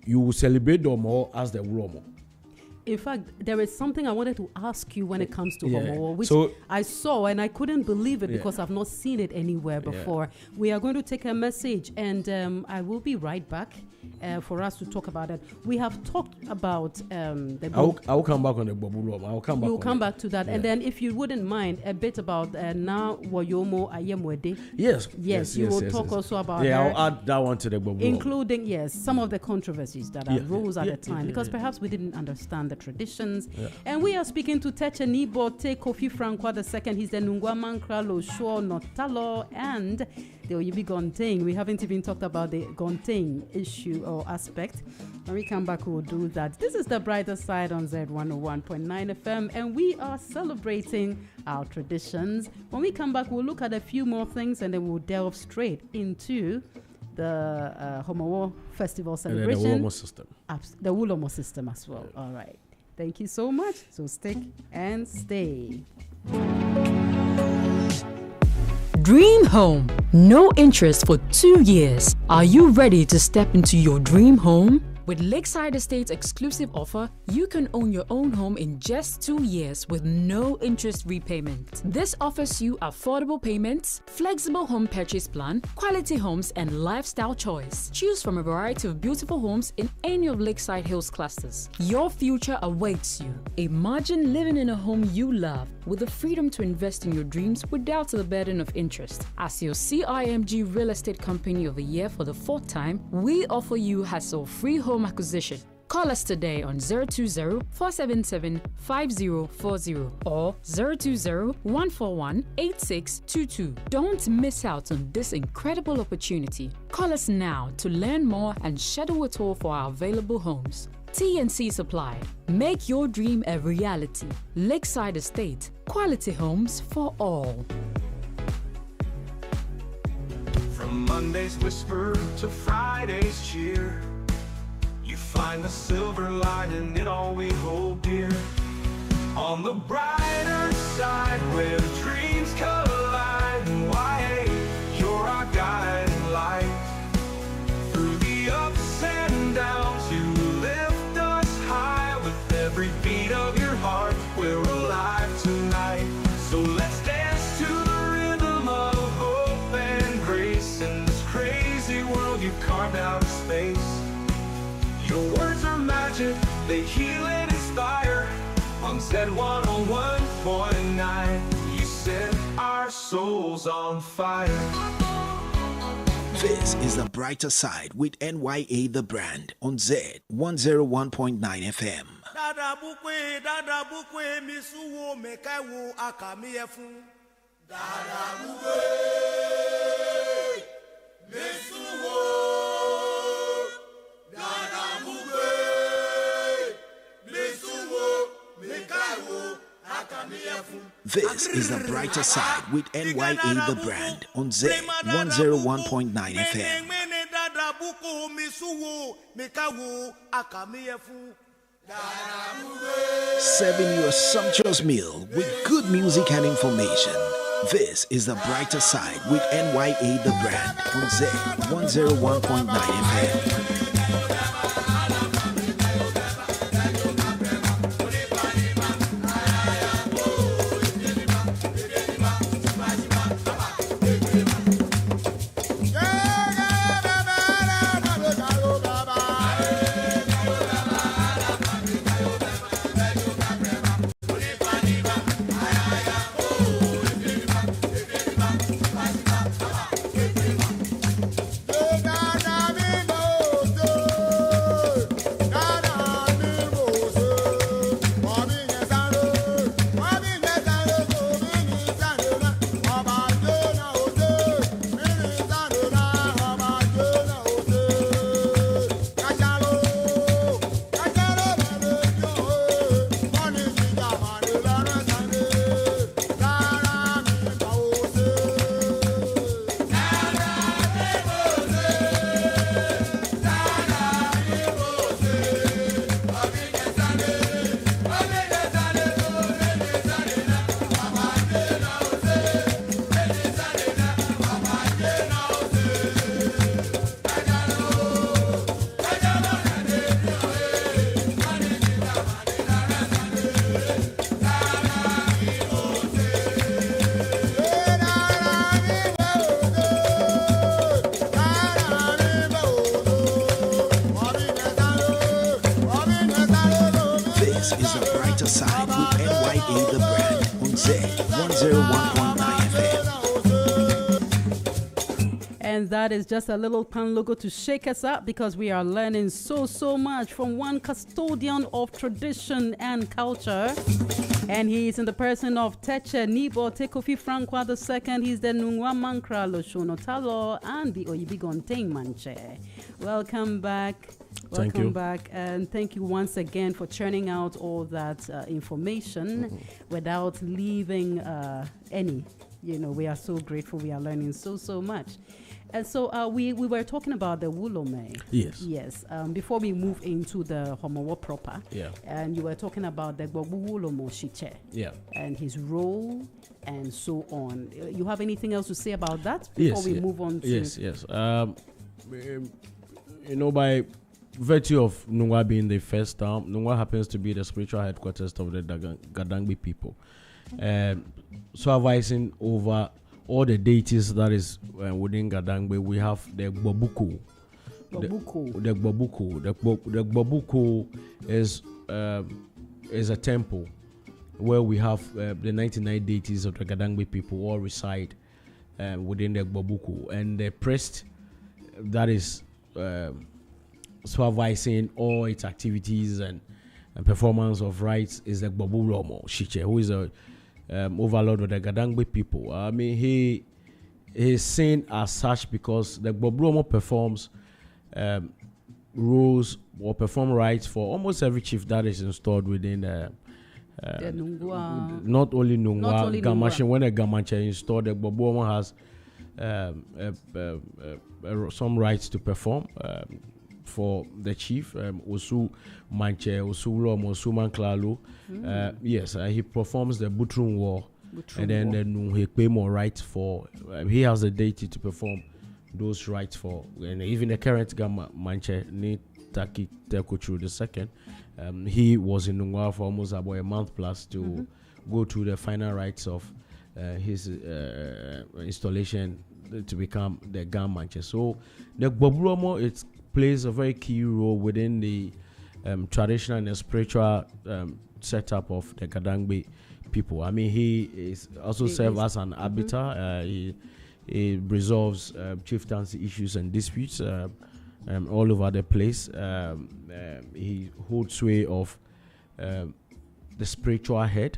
you will celebrate the Omo as the Romo. In fact, there is something I wanted to ask you when it comes to Homo, which I saw and I couldn't believe it because I've not seen it anywhere before. We are going to take a message, and I will be right back for us to talk about it. We have talked about the... I will come back on the Bobu. I will come back. We'll come back to that. And then if you wouldn't mind, a bit about now Wayomo Ayemwede. Yes, you will talk also about her, I'll add that one to the Bobu. Including, some of the controversies that arose at the time, because perhaps we didn't understand the traditions. And we are speaking to Teche Nibote Kofi Francois II. He's the Nungwa Mankralo Shua Notalo and the Oyibi Gonteng. We haven't even talked about the Gonteng issue or aspect. When we come back, we'll do that. This is the brighter side on Z101.9 FM, and we are celebrating our traditions. When we come back, we'll look at a few more things, and then we'll delve straight into the Homo Festival celebration. And the Wulomo system. The Wulomo system as well. All right. Thank you so much. So stick and stay. Dream home. No interest for 2 years. Are you ready to step into your dream home? With Lakeside Estate's exclusive offer, you can own your own home in just 2 years with no interest repayment. This offers you affordable payments, flexible home purchase plan, quality homes, and lifestyle choice. Choose from a variety of beautiful homes in any of Lakeside Hills clusters. Your future awaits you. Imagine living in a home you love with the freedom to invest in your dreams without the burden of interest. As your CIMG Real Estate Company of the Year for the 4th time, we offer you hassle-free home acquisition. Call us today on 020-477-5040 or 020-141-8622. Don't miss out on this incredible opportunity. Call us now to learn more and schedule a tour for our available homes. T&C Supply. Make your dream a reality. Lakeside Estate. Quality homes for all. From Monday's whisper to Friday's cheer, you find the silver lining in all we hold dear. On the brighter side where dreams collide, and why you're our guiding light. Through the ups and downs you lift us high. With every beat of your heart we're alive tonight. So let's dance to the rhythm of hope and grace. In this crazy world you've carved out a space. Your words are magic, they heal and inspire. On Z101.9, you set our souls on fire. This is The Brighter Side with NYA The Brand on Z101.9 FM. Dada bukwe, misuwo mekaiwo akamiyefu. Dada bukwe, misuwo. Dada bukwe, misuwo mekaiwo akamiyefu. This is The Brighter Side with NYA The Brand on Z101.9 FM. Dada buku misuwo mekaiwo akamiyefu. Serving you a sumptuous meal with good music and information. This is The Brighter Side with NYA The Brand on Z101.9 FM. This is The Brighter Side with NYA The Brand on Z101.9 FM. And that is just a little pan logo to shake us up because we are learning so much from one custodian of tradition and culture. And he is in the person of Teche Nibo Tekofi Francois II. He's the Nungwa Mankra Loshono Talo and the Oyibigon Manche. Welcome back. Thank you. Welcome back, and thank you once again for churning out all that information without leaving any. You know, we are so grateful. We are learning so much. And so we were talking about the Wulome. Yes. Yes. Before we move into the Homowo proper. Yeah. And you were talking about the Gbogbo Wulomo Shiche. Yeah. And his role and so on. You have anything else to say about that before we move on to? Yes. You know, by virtue of Nungwa being the first town, Nungwa happens to be the spiritual headquarters of the Gadangbe people. Supervising over all the deities that is within Gadangbe, we have the Gbobuku. The Gbobuku. The Gbobuku is a temple where we have the 99 deities of the Gadangbe people all reside within the Gbobuku, and the priest that is supervising all its activities and performance of rites is the Gbobu Romo Shiche, who is a overlord of the Gadangbe people. I mean, he is seen as such because the Gbobu Romo performs rules or perform rites for almost every chief that is installed within the Nungwa. Not only Nungwa, Not only Gamache. Nungwa. When a Gamache is installed, the Gbobu Romo has some rights to perform for the chief. Osu Manche, Osu Romo, Osu Manklalu. Yes, he performs the Butrun War. And then he pay more rights for. He has the deity to perform those rights for. And even the current Gama Manche, Ni Taki Tekochu II, he was in Nungwa for almost about a month plus to go through the final rites of his installation to become the Gam Manche. So the Gbobu Romo, it plays a very key role within the traditional and spiritual setup of the Gadangbe people. I mean, he is also serves as an arbiter. He resolves chieftaincy issues and disputes all over the place. He holds sway of the spiritual head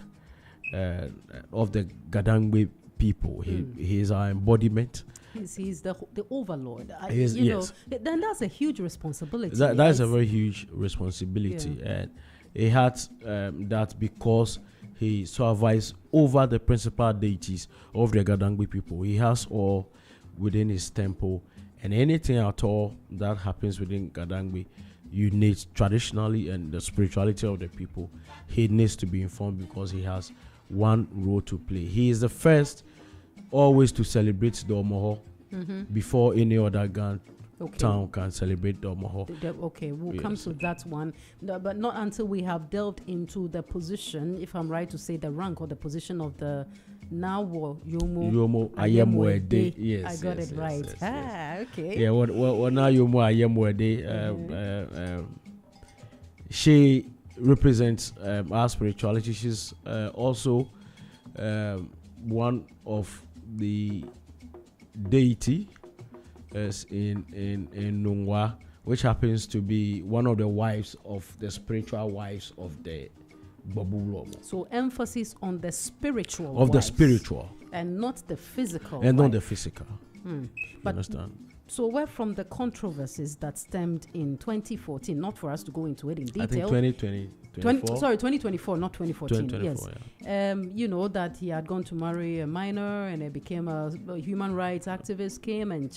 of the Gadangbe people. He is our embodiment. He's the overlord. Yes. Then that's a huge responsibility. That is a very huge responsibility, and he had that because he supervises over the principal deities of the Gadangbe people. He has all within his temple, and anything at all that happens within Gadangbe, you need traditionally and the spirituality of the people, he needs to be informed because he has one role to play. He is the first always to celebrate the Omoho before any other town can celebrate the Omoho. Okay, we'll come to that one, but not until we have delved into the position, if I'm right to say the rank or the position of the Nawo Yomo Ayemwede. Yes, I got it right. Yes. Okay. Yeah, what now Yomo Ayemwede? She represents our spirituality. She's also one of the deity in Nungwa, which happens to be one of the wives of the spiritual wives of the Gbobu Romo. So emphasis on the spiritual of wives, the spiritual and not the physical. and not the physical. But Understand? so where from the controversies that stemmed in 2014, not for us to go into it in detail. I think 2024. Not 2014. 2024, Yes. You know that he had gone to marry a minor, and it became a human rights activist came, and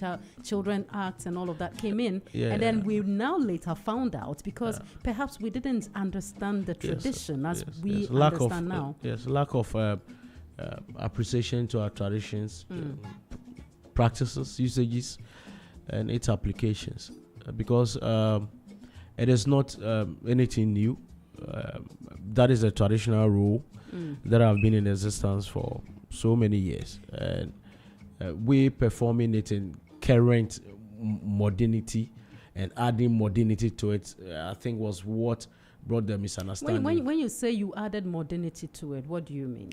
Children Act and all of that came in. And then we now later found out because perhaps we didn't understand the tradition as we understand now. Lack of appreciation to our traditions, practices, usages, and its applications, because it is not anything new. That is a traditional rule that have been in existence for so many years, and we performing it in current modernity and adding modernity to it, I think was what brought the misunderstanding. When you say you added modernity to it, what do you mean?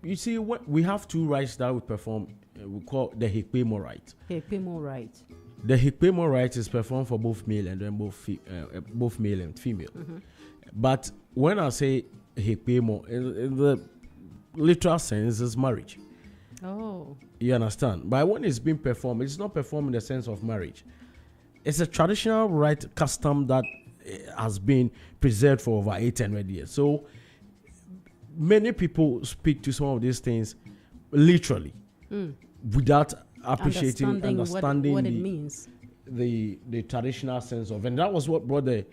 You see, we have two rites that we perform. We call the Hikpemo rite. Hikpemo rite. The Hikpemo rite is performed for both male and then both male and female. But when I say Hikpemo, in the literal sense, is marriage. Oh. You understand? But when it's being performed, it's not performed in the sense of marriage. It's a traditional rite custom that has been preserved for over 800 years. So many people speak to some of these things literally without appreciating, understanding what it means. The traditional sense of, and that was what brought the.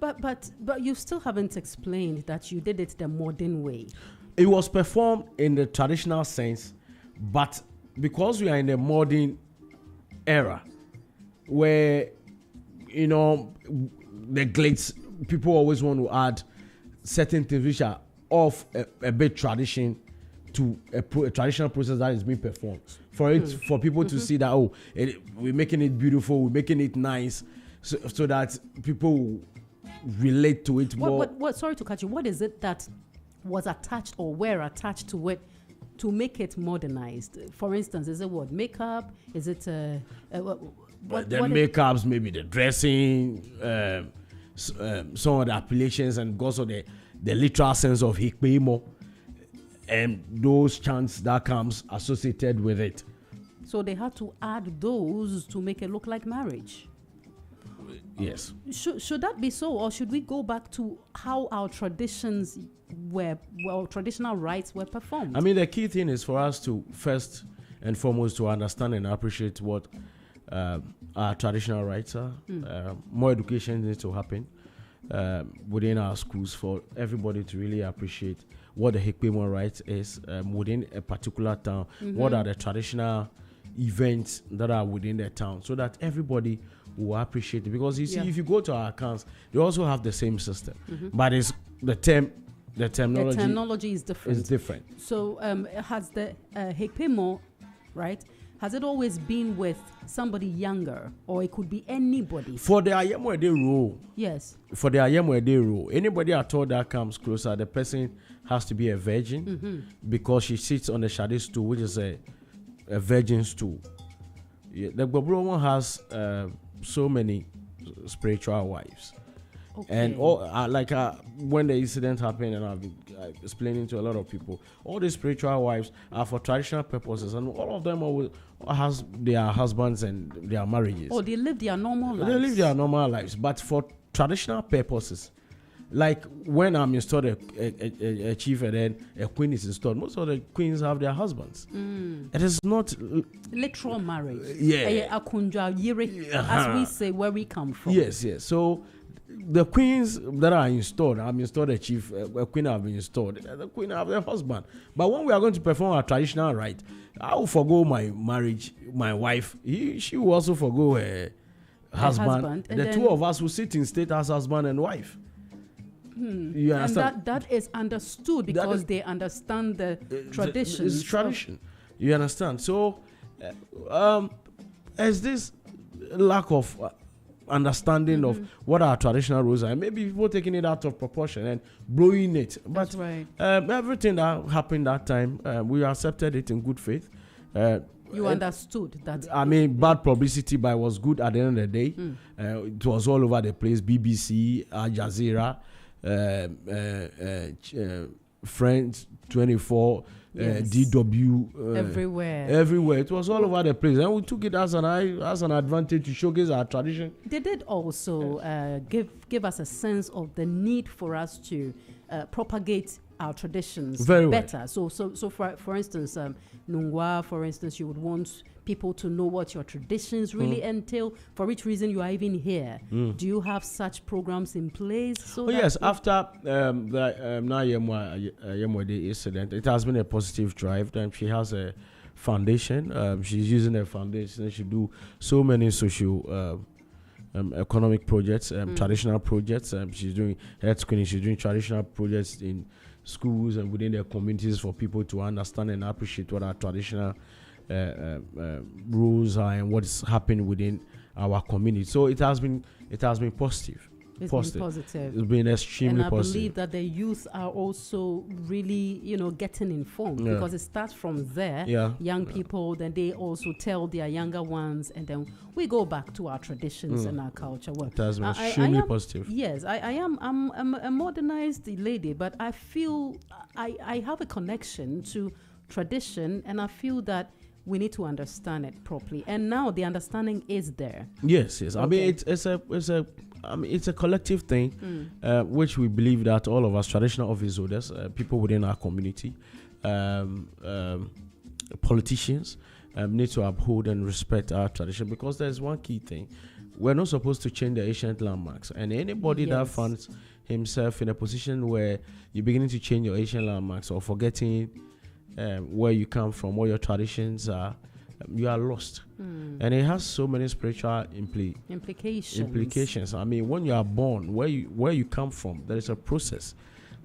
But you still haven't explained that you did it the modern way. It was performed in the traditional sense, but because we are in a modern era where neglects. People always want to add certain things which are off a bit tradition to a traditional process that is being performed. For people to see that we're making it beautiful, we're making it nice, so that people relate to it more. What? Sorry to cut you. What is it that was attached or were attached to it to make it modernized? For instance, is it what makeup? Is it what makeups, maybe the dressing, some of the appellations, and also the literal sense of hikpemo and those chants that comes associated with it. So they had to add those to make it look like marriage. Yes. Should that be so, or should we go back to how our traditions traditional rites were performed? I mean, the key thing is for us to first and foremost to understand and appreciate what our traditional rites are. More education needs to happen within our schools for everybody to really appreciate what the Hikpemo rite is within a particular town. What are the traditional events that are within the town, so that everybody will appreciate it. Because you see, if you go to our accounts, they also have the same system, but it's the terminology is different. It's different. So has the Hikpemo, right? Has it always been with somebody younger, or it could be anybody? For the Ayemwede rule, yes. For the Ayemwede rule, anybody at all that comes closer, the person has to be a virgin, because she sits on the Shadi stool, which is a virgin stool. Yeah, the Gbobro one has so many spiritual wives. Okay. And all when the incident happened, and I've been explaining to a lot of people, all these spiritual wives are for traditional purposes, and all of them has their husbands and their marriages. Oh, they live their normal lives. They live their normal lives, but for traditional purposes, like when I'm installed a chief and then a queen is installed, most of the queens have their husbands. It is not literal marriage. Yeah. As we say, where we come from. Yes. So the queens that are installed, I'm installed a chief, a queen have been installed, the queen have their husband. But when we are going to perform our traditional rite, I will forgo my marriage, my wife. She will also forgo her husband. The two of us will sit in state as husband and wife. You understand? And that is understood because they understand the tradition. It's tradition. You understand? So, as this lack of understanding of what our traditional rules are, maybe people taking it out of proportion and blowing it. But that's right. Everything that happened that time, we accepted it in good faith. You understood that. I mean, bad publicity, but it was good at the end of the day. It was all over the place. BBC, Al Jazeera, Friends 24, DW, everywhere. It was all over the place, and we took it as an advantage to showcase our tradition. They did also give us a sense of the need for us to propagate our traditions better. So for instance, Nungwa, for instance, you would want people to know what your traditions really entail, for which reason you are even here. Do you have such programs in place? Yes, after the Ayemwede incident, it has been a positive drive. She has a foundation. She's using a foundation. She do so many social economic projects, traditional projects. She's doing health screening. She's doing traditional projects in schools and within their communities for people to understand and appreciate what our traditional rules are and what is happening within our community. So it has been positive. Been positive. It's been extremely positive. And I believe that the youth are also really, getting informed because it starts from there. Young people, then they also tell their younger ones, and then we go back to our traditions and our culture. Well, it has been extremely positive. Yes, I'm a modernized lady, but I feel I have a connection to tradition, and I feel that we need to understand it properly. And now the understanding is there. Yes. Okay. I mean, it's a collective thing, which we believe that all of us traditional office holders, people within our community, politicians, need to uphold and respect our tradition, because there's one key thing. We're not supposed to change the ancient landmarks. And anybody that finds himself in a position where you're beginning to change your ancient landmarks or forgetting where you come from, what your traditions are, you are lost. And it has so many spiritual implications. I mean, when you are born, where you come from, there is a process.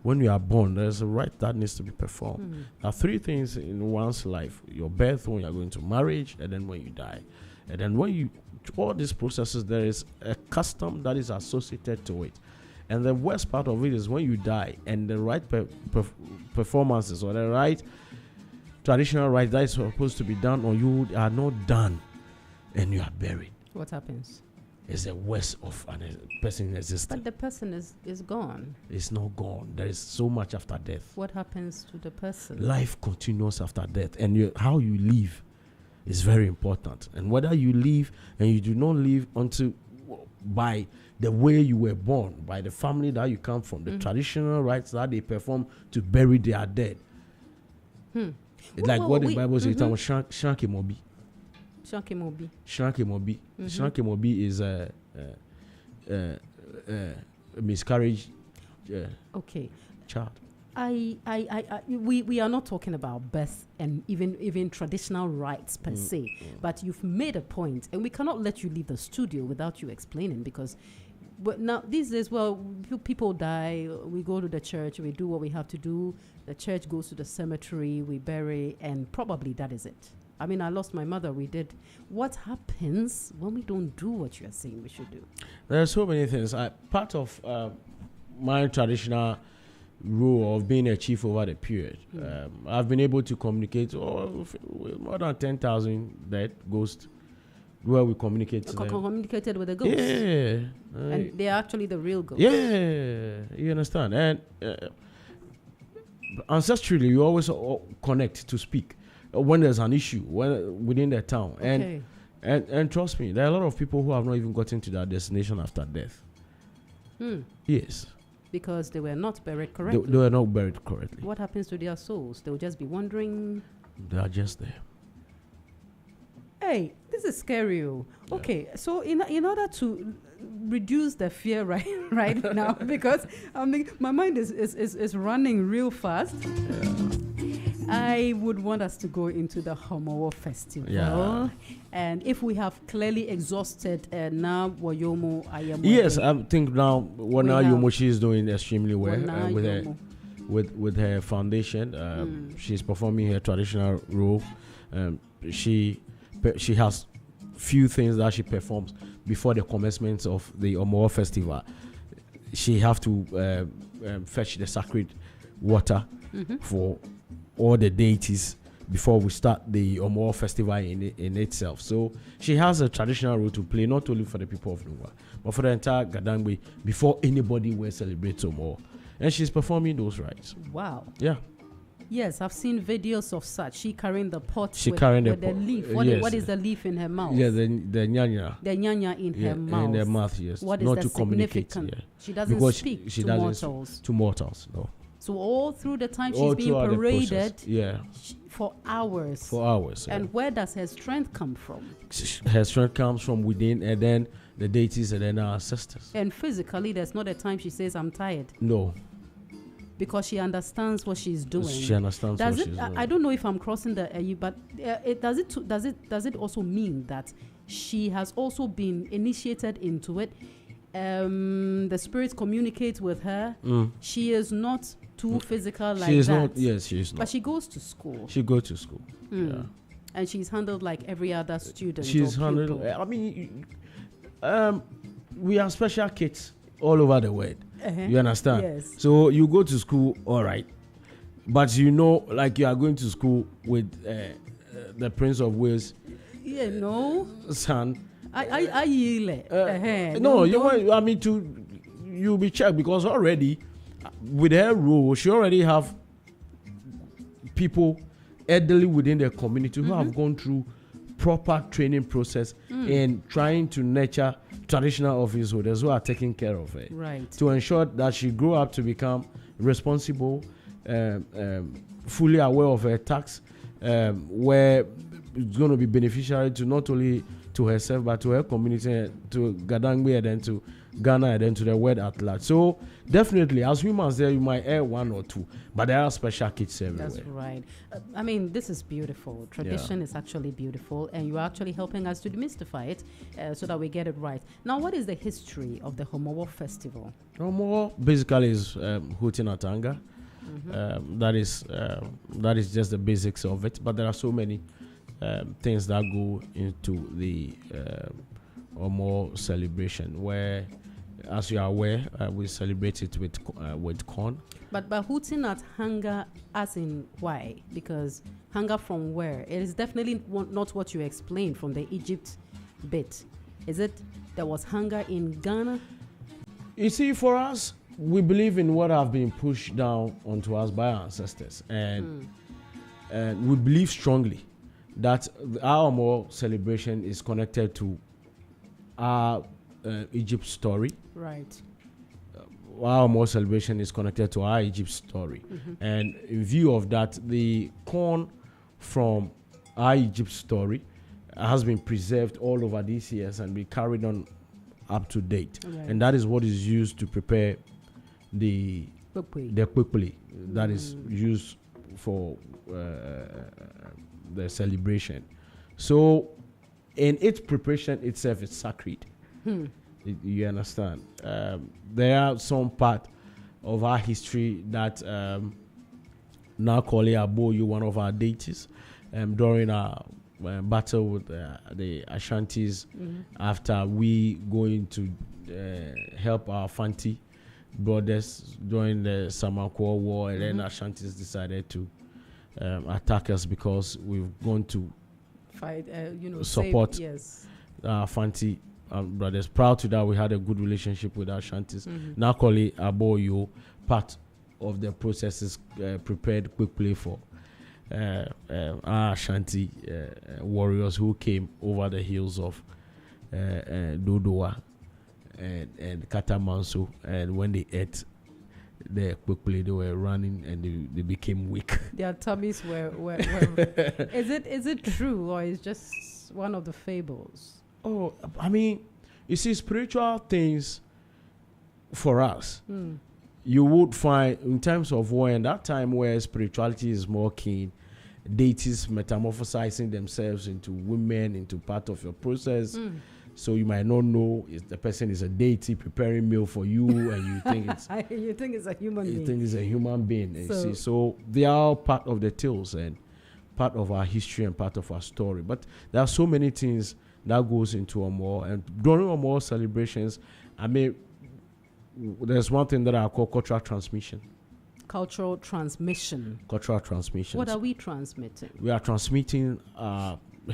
When you are born, there is a rite that needs to be performed. There are 3 things in one's life: your birth, when you are going to marriage, and then when you die. And then all these processes, there is a custom that is associated to it. And the worst part of it is when you die and the right performances or the right traditional rites that is supposed to be done on you are not done, and you are buried. What happens? It's the worst of a person in existence. But the person is gone. It's not gone. There is so much after death. What happens to the person? Life continues after death, and how you live is very important. And whether you live and you do not live until by the way you were born, by the family that you come from, the traditional rites that they perform to bury their dead. It's like what the Bible says, Shanky Mobi. Shanky Mobi. Shanky Mobi. Shanky Mobi is a miscarriage okay. child. We are not talking about birth and even traditional rites per se, but you've made a point, and we cannot let you leave the studio without you explaining, because but now these days, people die, we go to the church, we do what we have to do, the church goes to the cemetery, we bury, and probably that is it. I mean, I lost my mother, we did. What happens when we don't do what you're saying we should do? There are so many things. Part of my traditional role of being a chief over the period, I've been able to communicate with more than 10,000 dead ghosts, where we communicate to them. Communicated with the ghosts? Yeah. And they are actually the real ghosts? Yeah, you understand. And ancestrally, you always connect to speak when there's an issue within the town. Okay. And trust me, there are a lot of people who have not even gotten to their destination after death. Yes. Because they were not buried correctly. They were not buried correctly. What happens to their souls? They'll just be wandering. They are just there. Hey, this is scary. Okay, so in order to reduce the fear right now, because my mind is running real fast. I would want us to go into the Homowo Festival. Yeah. And if we have clearly exhausted now Wayomo Ayamo. Yes, I think now Wana Yomo, she is doing extremely well with her foundation. She's performing her traditional role. She has few things that she performs before the commencement of the Omowo Festival. She have to fetch the sacred water for all the deities before we start the Omowo Festival in itself. So she has a traditional role to play, not only for the people of Nungwa, but for the entire Gadangbe before anybody will celebrate Omowo. And she's performing those rites. Wow. Yeah. Yes, I've seen videos of such. She carrying the pot with the leaf. What is the leaf in her mouth? Yeah, the nyanya. The nyanya in her mouth. In her mouth, yes. What is not the to communicate. Yeah. She doesn't speak she to doesn't mortals. To mortals, no. So all through the time she's being paraded for hours. For hours. And where does her strength come from? Her strength comes from within, and then the deities and then our ancestors. And physically, there's not a time she says, I'm tired. No. Because she understands what she's doing. She understands what she's doing. I don't know if I'm crossing the but does it also mean that she has also been initiated into it? The spirits communicate with her. She is not too physical like she is that. Not, yes, she is not. But she goes to school. She goes to school. Yeah. And she's handled like every other student. She's handled. I mean, we have special kids all over the world. You understand? Yes. So you go to school, all right, but like you are going to school with the Prince of Wales. Yeah, no. Son. No, you'll be checked, because already with her role, she already have people elderly within the community who have gone through proper training process in trying to nurture traditional office holders who are taking care of it, right, to ensure that she grow up to become responsible, fully aware of her tax, where it's going to be beneficiary to not only to herself but to her community, to Gadangbe, and then to Ghana and then to the world at large. So definitely, as humans, there you might air one or two, but there are special kits everywhere. That's right. I mean, this is beautiful. Tradition is actually beautiful, and you're actually helping us to demystify it so that we get it right. Now, what is the history of the Homowo Festival? Homowo basically is Huti Natanga. That is just the basics of it, but there are so many things that go into the Homowo celebration, where, as you are aware, we celebrate it with corn. But Huti Nat hunger, as in why? Because hunger from where? It is definitely not what you explained from the Egypt bit. Is it there was hunger in Ghana? You see, for us, we believe in what have been pushed down onto us by our ancestors, and we believe strongly that our Homowo celebration is connected to our Egypt story. Right. Our Homowo celebration is connected to our Egypt story, and in view of that, the corn from our Egypt story has been preserved all over these years and be carried on up to date, and that is what is used to prepare the kwekwe that is used for the celebration. So, in its preparation itself, it's sacred. You understand? There are some part of our history that Nakoli Aboyo, one of our deities, during our battle with the Ashantis, after we going to help our Fanti brothers during the Samakwa War, and then Ashantis decided to attack us because we've gone to fight, support yes. our Fanti brothers. Proud to that, we had a good relationship with our Ashantis. Nakoli Aboyo, part of the process is prepared quickly for our Ashanti warriors who came over the hills of Dodowa and Katamanso, and when they ate the quickly, they were running and they became weak. Their tummies were is it true, or is just one of the fables? Oh, I mean, you see, spiritual things for us, you would find in terms of war, in that time where spirituality is more keen, deities metamorphosizing themselves into women, into part of your process. So you might not know if the person is a deity preparing meal for you, and you think it's you think it's a human being. You think it's a human being. You see, so they are all part of the tales and part of our history and part of our story. But there are so many things that goes into Homowo, and during Homowo celebrations, I mean, there's one thing that I call cultural transmission. Cultural transmission. Cultural transmission. What are we transmitting? We are transmitting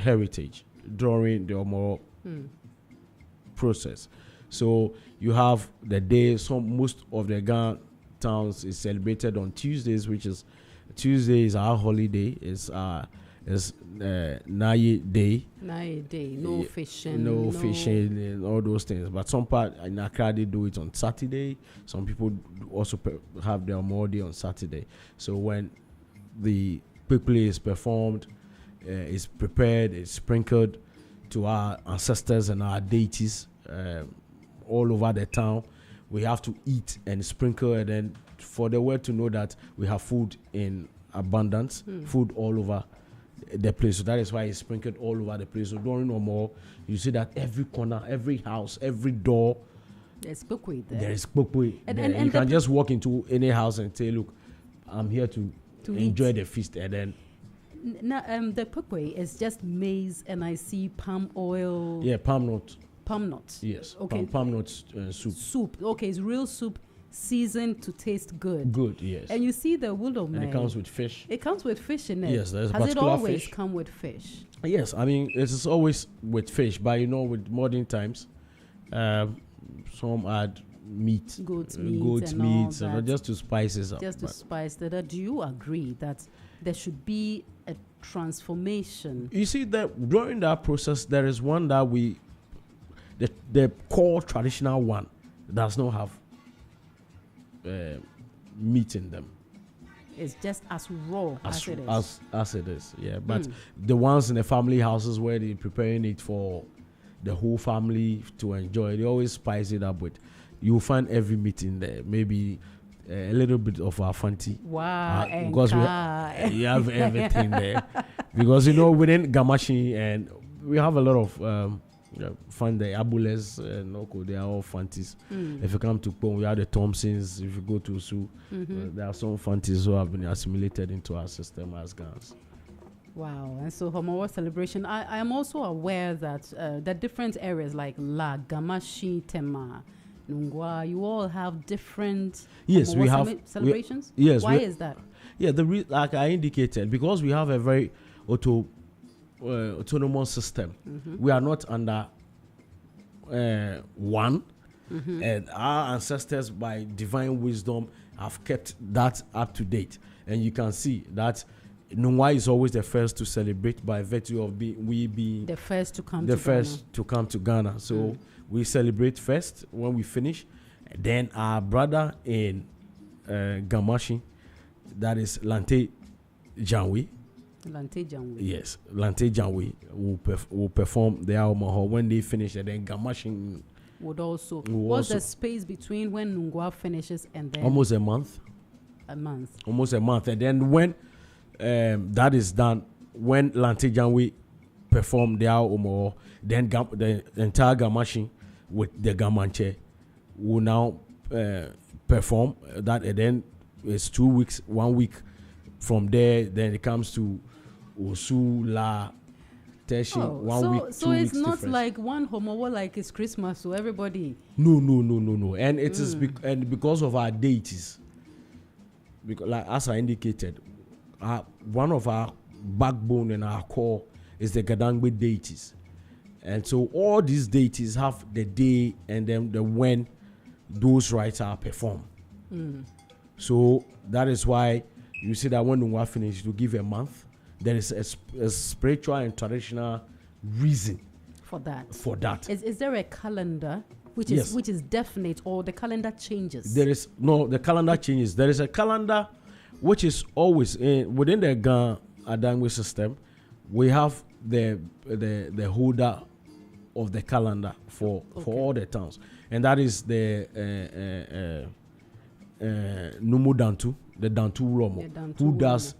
heritage during the Homowo process. So you have the day. Most of the Ghana towns is celebrated on Tuesdays, which is Tuesday is our holiday. It's Naye Day. Naye Day. No fishing. No fishing and all those things. But some part in Accra they do it on Saturday. Some people also have their Homowo Day on Saturday. So when the quickly is performed, is prepared, it's sprinkled to our ancestors and our deities all over the town. We have to eat and sprinkle, and then for the world to know that we have food in abundance, food all over the place. So that is why it's sprinkled all over the place. So during Homowo, you see that every corner, every house, every door, there's kwekwe there. There is kwekwe. And you can just walk into any house and say, look, I'm here to enjoy the feast. And then now, the kwekwe is just maize, and I see palm oil. Yeah, palm nut. Palm nuts. Yes. Okay. Palm nut soup. Soup. Okay, it's real soup, seasoned to taste good. Good. Yes. And you see the wulo. And it comes with fish. It comes with fish in it. Yes, there's Has it particular always fish. come with fish? Yes, I mean it is always with fish, but with modern times, some add meat, goat's meat, and just to spice it up. Just to spice that up. Do you agree that there should be a transformation? You see that during that process, there is one that the core traditional one does not have meat in them. It's just as raw as it is. As it is, yeah. But the ones in the family houses where they're preparing it for the whole family to enjoy. They always spice it up with. You'll find every meeting there, maybe a little bit of our fancy. Wow, because you have everything there. Because within Gamashi, and we have a lot of fun there. Abules and Oko, they are all fancies. If you come to Pong, we have the Thompsons. If you go to Su, there are some fancies who have been assimilated into our system as Gans. Wow, and so Homowo celebration. I am also aware that the different areas like La, Gamashi, Tema, Nungwa, you all have different yes, we have celebrations. Yes, why is that? Yeah, like I indicated, because we have a very autonomous system. We are not under one, and our ancestors, by divine wisdom, have kept that up to date. And you can see that Nungwa is always the first to celebrate by virtue of being the first to come to Ghana. So we celebrate first when we finish. Then our brother in Gamashi, that is Lante Janwi. Yes, Lante Janwi will perform the Aomaho when they finish, and then Gamashi would also. What's the space between when Nungwa finishes and then? Almost a month. Almost a month, and then when that is done, when Lante Janwi perform the Aomaho, then the entire Gamashi with the Gamanche will now perform that, and then it's 2 weeks, 1 week from there. Then it comes to Osu, La, Teshi, 1 week, 2 so weeks it's not difference. like one Homowo like it's Christmas, so everybody. No. And it is and because of our deities, because like as I indicated, one of our backbone and our core is the Gadangbe deities. And so all these deities have the day and then the when those rites are performed. So that is why you see that when Nungwa finishes, to give a month, there is a spiritual and traditional reason for that. Is there a calendar which is definite, or the calendar changes? The calendar changes. There is a calendar which is always within the Ga Adangwe system. We have the holder of the calendar for all the towns, and that is the Numu Dantu, the Dantu Romo,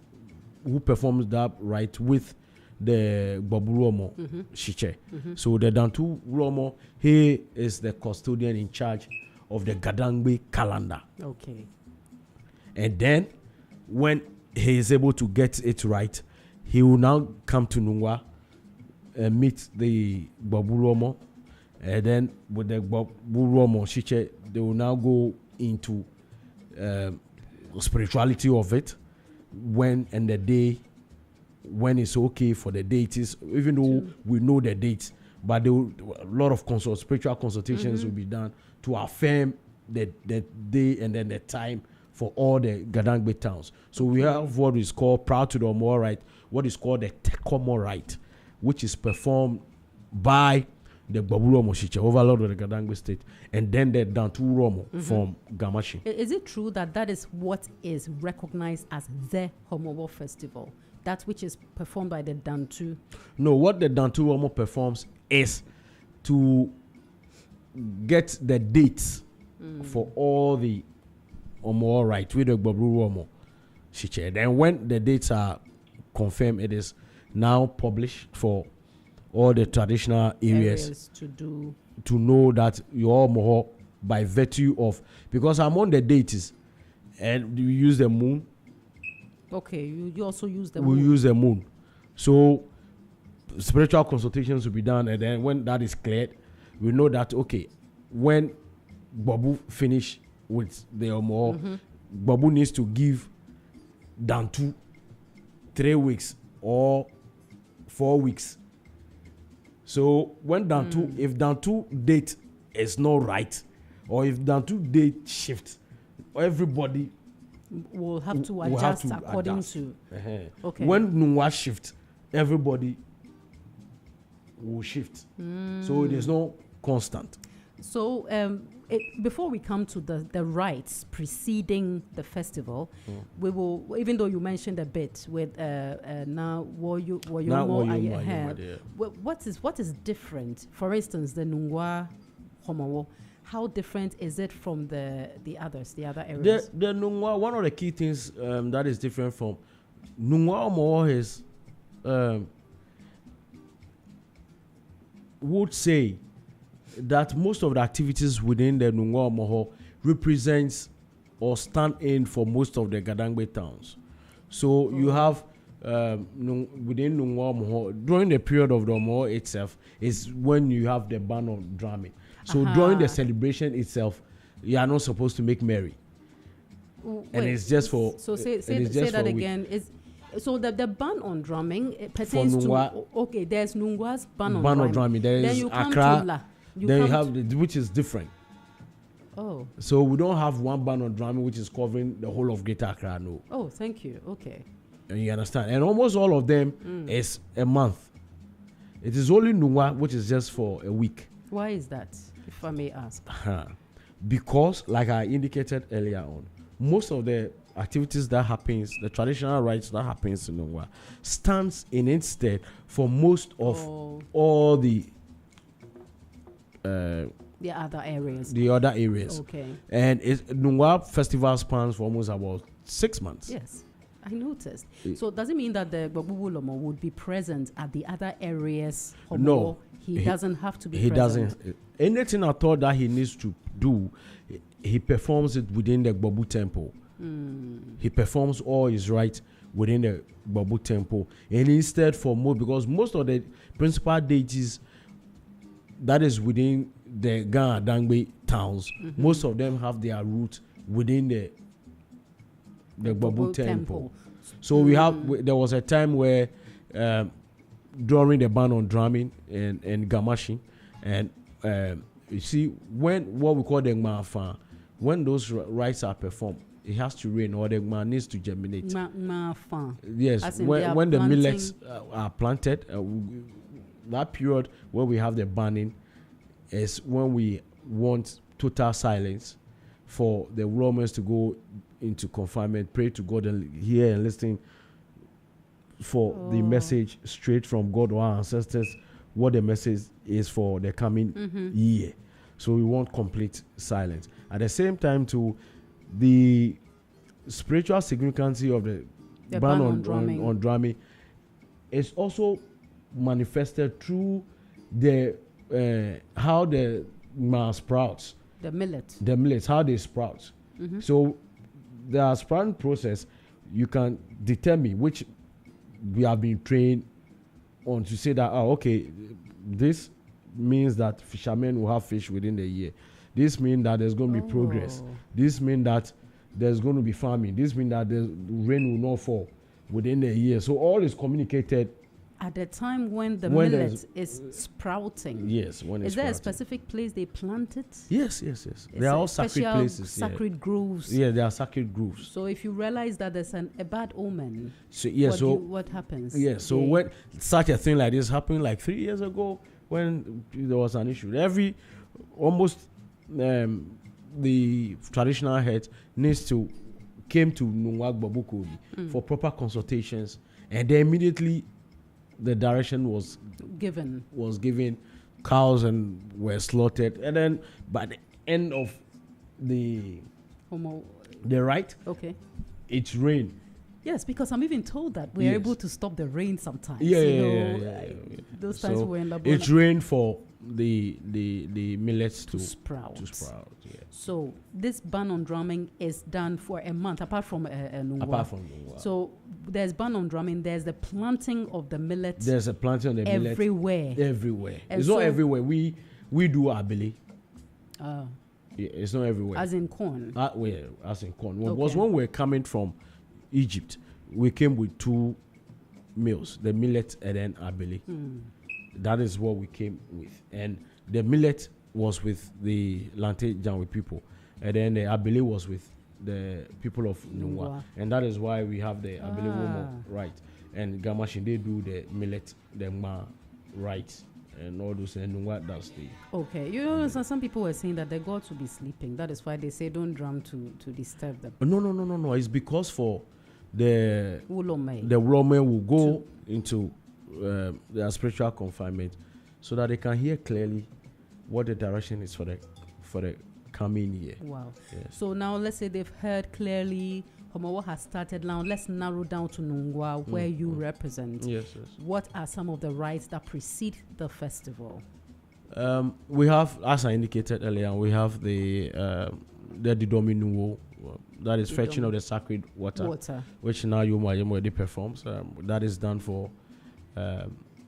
who performs that right with the Babu Romo Shiche. So the Dantu Romo, he is the custodian in charge of the Gadangbe calendar. Okay. And then when he is able to get it right, he will now come to Nungwa and meet the Babu Romo, and then with the Babu Romo Shiche, they will now go into spirituality of it, when and the day when it's okay for the deities, even though we know the dates, but a lot of spiritual consultations will be done to affirm the day and then the time for all the Gadangbe towns. So we have what is called, prior to the Omoa rite, what is called the Tekomo rite, which is performed by the Baburomo Shiche, overlord of the Gadangbe state, and then the Dantu Romo from Gamashi. Is it true that is what is recognized as the Homowo festival? That which is performed by the Dantu? No, what the Dantu Romo performs is to get the dates for all the Omoa rite with the Baburomo Shiche. Then when the dates are confirmed, it is now published for all the traditional areas to know that you're Moho by virtue of, because among the deities, and you use the moon. Okay, you also use the moon. We use the moon. So spiritual consultations will be done, and then when that is cleared, we know that when Babu finish with the Omo, Babu needs to give Dantu 3 weeks or 4 weeks. So when Dantu, if Dantu date is not right, or if Dantu date shifts, everybody will have to adjust according to. Okay. When Nungwa shift, everybody will shift. So it is not constant. So before we come to the rites preceding the festival, we will, even though you mentioned a bit with now what is different? For instance, the Nungwa Homowo, how different is it from the other areas? The Nungwa, one of the key things that is different from Nungwa Homowo is would say that most of the activities within the Nungwa Homowo represents or stand in for most of the Gadangbe towns. So you have within Nungwa Homowo, during the period of the Homowo itself is when you have the ban on drumming. So during the celebration itself, you are not supposed to make merry. And it's just for... So say that again. So the ban on drumming pertains to... Okay, there's Nungwa's ban on drumming. There is Accra. Then you have which is different. Oh. So we don't have one ban on drumming which is covering the whole of Greater Accra, no. Oh, thank you. Okay. And you understand? And almost all of them is a month. It is only Nungwa which is just for a week. Why is that, if I may ask? Because, like I indicated earlier on, most of the activities that happens, the traditional rites that happens in Nungwa, stands in instead for most of all the other areas. The other areas. Okay. And Nungwa festival spans for almost about 6 months. Yes, I noticed. So does it mean that the Gbabubu Lomo would be present at the other areas? No. He doesn't have to be he present. Doesn't. Anything at all that he needs to do, he performs it within the Gbabu temple. He performs all his rites within the Gbabu temple. And instead for more, because most of the principal deities that is within the Ghana Dangbe towns, most of them have their root within the Gbabu temple. So there was a time where during the ban on drumming and Gamashi, and you see what we call the Ngmafa, when those rites are performed, it has to rain or the Ngma needs to germinate. Yes, when the millets are planted, that period where we have the banning is when we want total silence for the Romans to go into confinement, pray to God and hear and listen for the message straight from God or our ancestors, what the message is for the coming year. So we want complete silence. At the same time, too, the spiritual significance of the ban on drumming is also manifested through the how the sprouts. The millet. The millets, how they sprout. So the sprouting process, you can determine which we have been trained on to say that, okay, this means that fishermen will have fish within the year. This means that there's going to be progress. This means that there's going to be farming. This means that the rain will not fall within the year. So all is communicated at the time when the millet is sprouting. Yes, when it's sprouting. Is there a specific place they plant it? Yes. They are all sacred places. Sacred groves. Yeah, they are sacred groves. So if you realize that there's a bad omen, what happens? Yeah, so when such a thing like this happened like 3 years ago, when there was an issue, almost the traditional head came to Nungwa Gbabukobi for proper consultations, and then immediately the direction was given. Cows and were slaughtered, and then by the end of the rite, it rained. Yes, because I'm even told that we're able to stop the rain sometimes. Those times we're in Labona. It rained for the millets to sprout. Yeah. So this ban on drumming is done for a month, apart from Nungwa. Apart from Nungwa. So there's ban on drumming. There's the planting of the millet. There's a planting of the millet everywhere. It's not everywhere. We do abili. It's not everywhere. As in corn. As in corn. Was when we're coming from Egypt, we came with 2 meals, the millet and then abili. That is what we came with. And the millet was with the Lante Janwe people. And then the abili was with the people of Nungwa. And that is why we have the abili womo right. And Gamashin, they do the millet, the ma right. and all those, and what does the Okay, you know, some people were saying that the gods will be sleeping. That is why they say don't drum to disturb them. No. It's because for the Ulome. Roman will go into their spiritual confinement, so that they can hear clearly what the direction is for the coming year. Wow. Yes. So now let's say they've heard clearly Homowo has started. Now let's narrow down to Nungwa, where you represent. Yes. What are some of the rites that precede the festival? We have, as I indicated earlier, we have the Didomi, that is fetching of the sacred water, which now Yomo performs. That is done for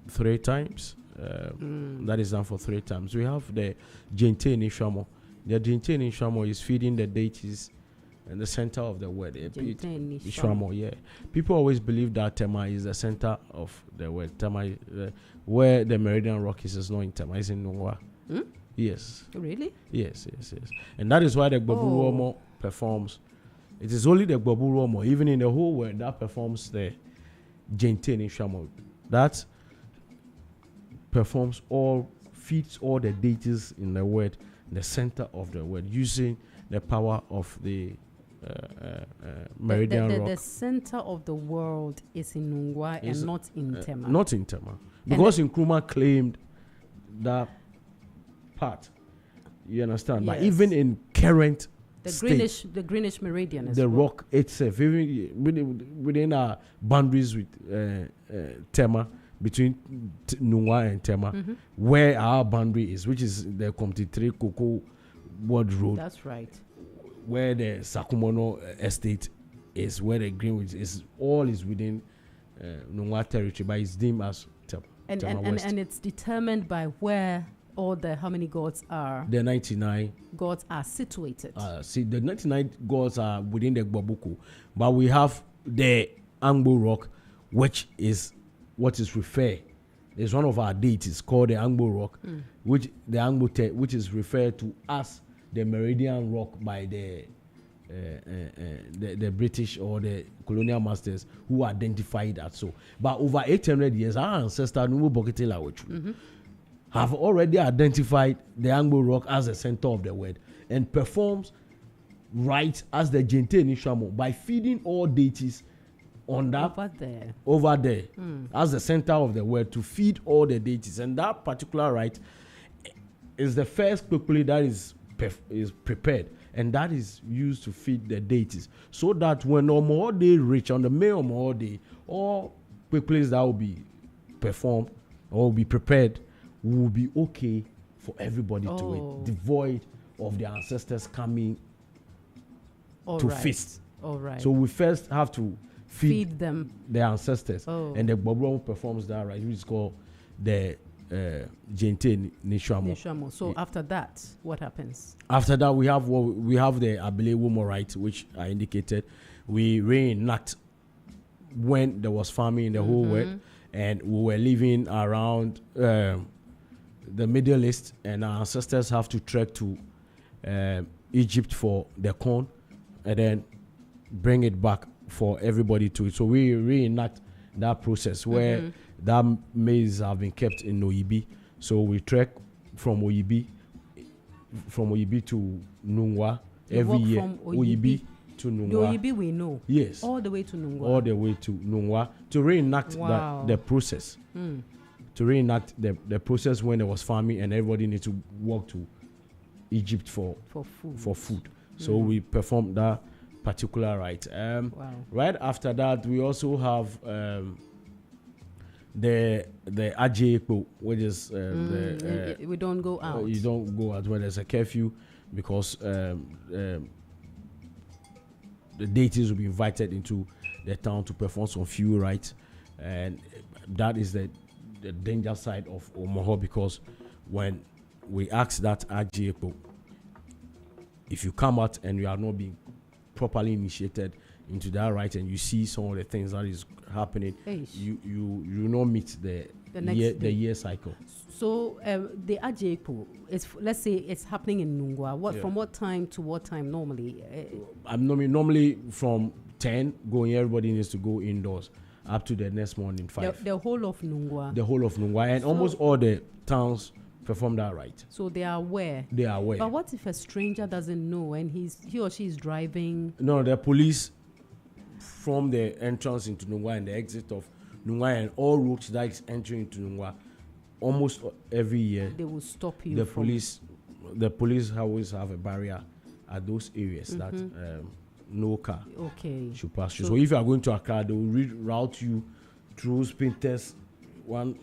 3 times. That is done for 3 times. We have the Jente Nishamo. The Jente Nishamo is feeding the deities in the center of the world. Nishamo, yeah. People always believe that Tema is the center of the world. Tema, where the Meridian Rock is not in Tema, it's in Nungwa. Yes. Really? Yes. And that is why the Gboburuomo performs. It is only the Gboburuomo, even in the whole world, that performs the Jente Nishamo. That performs feeds all the deities in the world, in the center of the world, using the power of the Meridian Rock. The center of the world is in Nungwa and not in Tema. Not in Tema. Because Nkrumah claimed that part. You understand? Yes. But even in current state, the Greenwich Meridian is the rock itself, even within our boundaries with Tema, between Nungwa and Tema, where our boundary is, which is the Comte-3 Cocoa World Road. That's right. Where the Sakumono estate is, where the Greenwich is, all is within Nungwa territory, but it's deemed as Tema West. And it's determined by where all the how many gods are. The 99 gods are situated. See, the 99 gods are within the Gbobuku, but we have the Angbo Rock, which is what is referred. There's one of our deities called the Angbo Rock, which is referred to as the Meridian Rock by the British or the colonial masters who identified that so. But over 800 years, our ancestor Numu Bokete have already identified the Angbo Rock as the center of the world and performs rites as the Jente Nishamo by feeding all deities on that over there as the center of the world to feed all the deities. And that particular rite is the first quickly that is prepared, and that is used to feed the deities, so that when Omode reach on the May Omode, all quickly that will be performed or will be prepared will be okay for everybody to eat, devoid of the ancestors coming to feast. All right. So we first have to feed them, the ancestors, and the Gbobro performs that right, which is called the Jente Nishamo. So after that, what happens? After that, we have the Abele Womo rite, which I indicated. We reenact when there was famine in the whole world, and we were living around the Middle East, and our ancestors have to trek to Egypt for the corn, and then bring it back for everybody to eat. So we reenact that process where that maize have been kept in Oyibi. So we trek from Oyibi to Nungwa every year. From Oyibi to Nungwa. The Oyibi we know. Yes. All the way to Nungwa. All the way to Nungwa to reenact the process. To reenact the process when there was famine and everybody needs to walk to Egypt for food. So we perform that particular rite. Right after that, we also have the Ajepo, which is we don't go out. You don't go out when there's a curfew, because the deities will be invited into the town to perform some few rites, and that is the danger side of Omoho, because when we ask that Ajepo, if you come out and you are not being properly initiated into that right, and you see some of the things that is happening, you not meet the year cycle. So the Ajepo is, let's say it's happening in Nungwa. From what time to what time normally? Normally from 10 going, everybody needs to go indoors. up to the next morning 5. The whole of Nungwa. The whole of Nungwa, and So- almost all the towns perform that rite. So they are aware. They are aware. But what if a stranger doesn't know and he or she is driving? No, the police from the entrance into Nungwa and the exit of Nungwa and all routes that is entering into Nungwa, almost every year, They will stop you. the from- police always have a barrier at those areas that no car Okay. should pass through. So- So if you are going to Accra, they will reroute you through Spintex one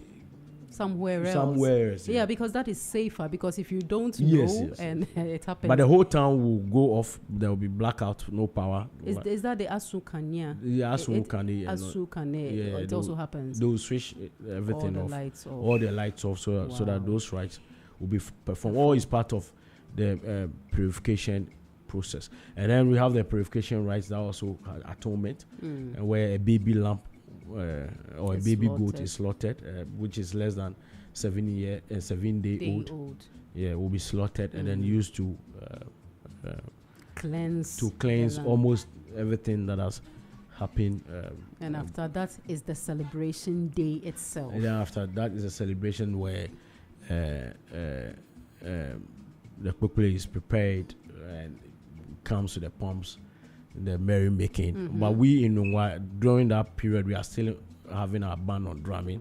Somewhere else. somewhere else. Yeah, because that is safer. Because if you don't know Yes, yes. and it happens, But the whole town will go off. There will be blackout, no power. is that the Asukanya? Yeah, It- Asukane. Yeah, It they also will- happens. they will switch All everything the off. lights off. All the lights off, so that Wow. those rites will be performed. All is part of the purification process. And then we have the purification rites that also atonement, and where a baby lamb or a Is baby goat slaughtered. is slaughtered, which is less than 7 day Day old. old. Yeah, will be slaughtered and then used to Cleanse. cleanse the land. almost everything that has happened. And after that is the celebration day itself. And then after that is a celebration where the kpokpole is prepared and comes to the pumps, the merrymaking. But we in Nungwa, during that period, we are still having our ban on drumming,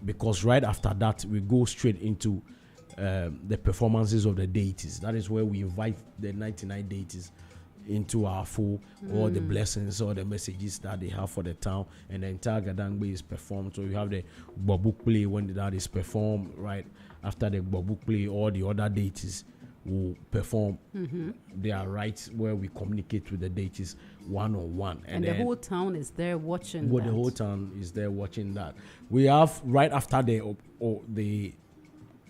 because right after that, we go straight into the performances of the deities. That is where we invite the 99 deities into our full, all the blessings, all the messages that they have for the town, and the entire Gadangbe is performed. So you have the Babuk play when that is performed. Right after the Babuk play, all the other deities will perform their rites, where we communicate with the deities one-on-one. And the then whole town is there watching the that. whole town is there watching that. We have right after the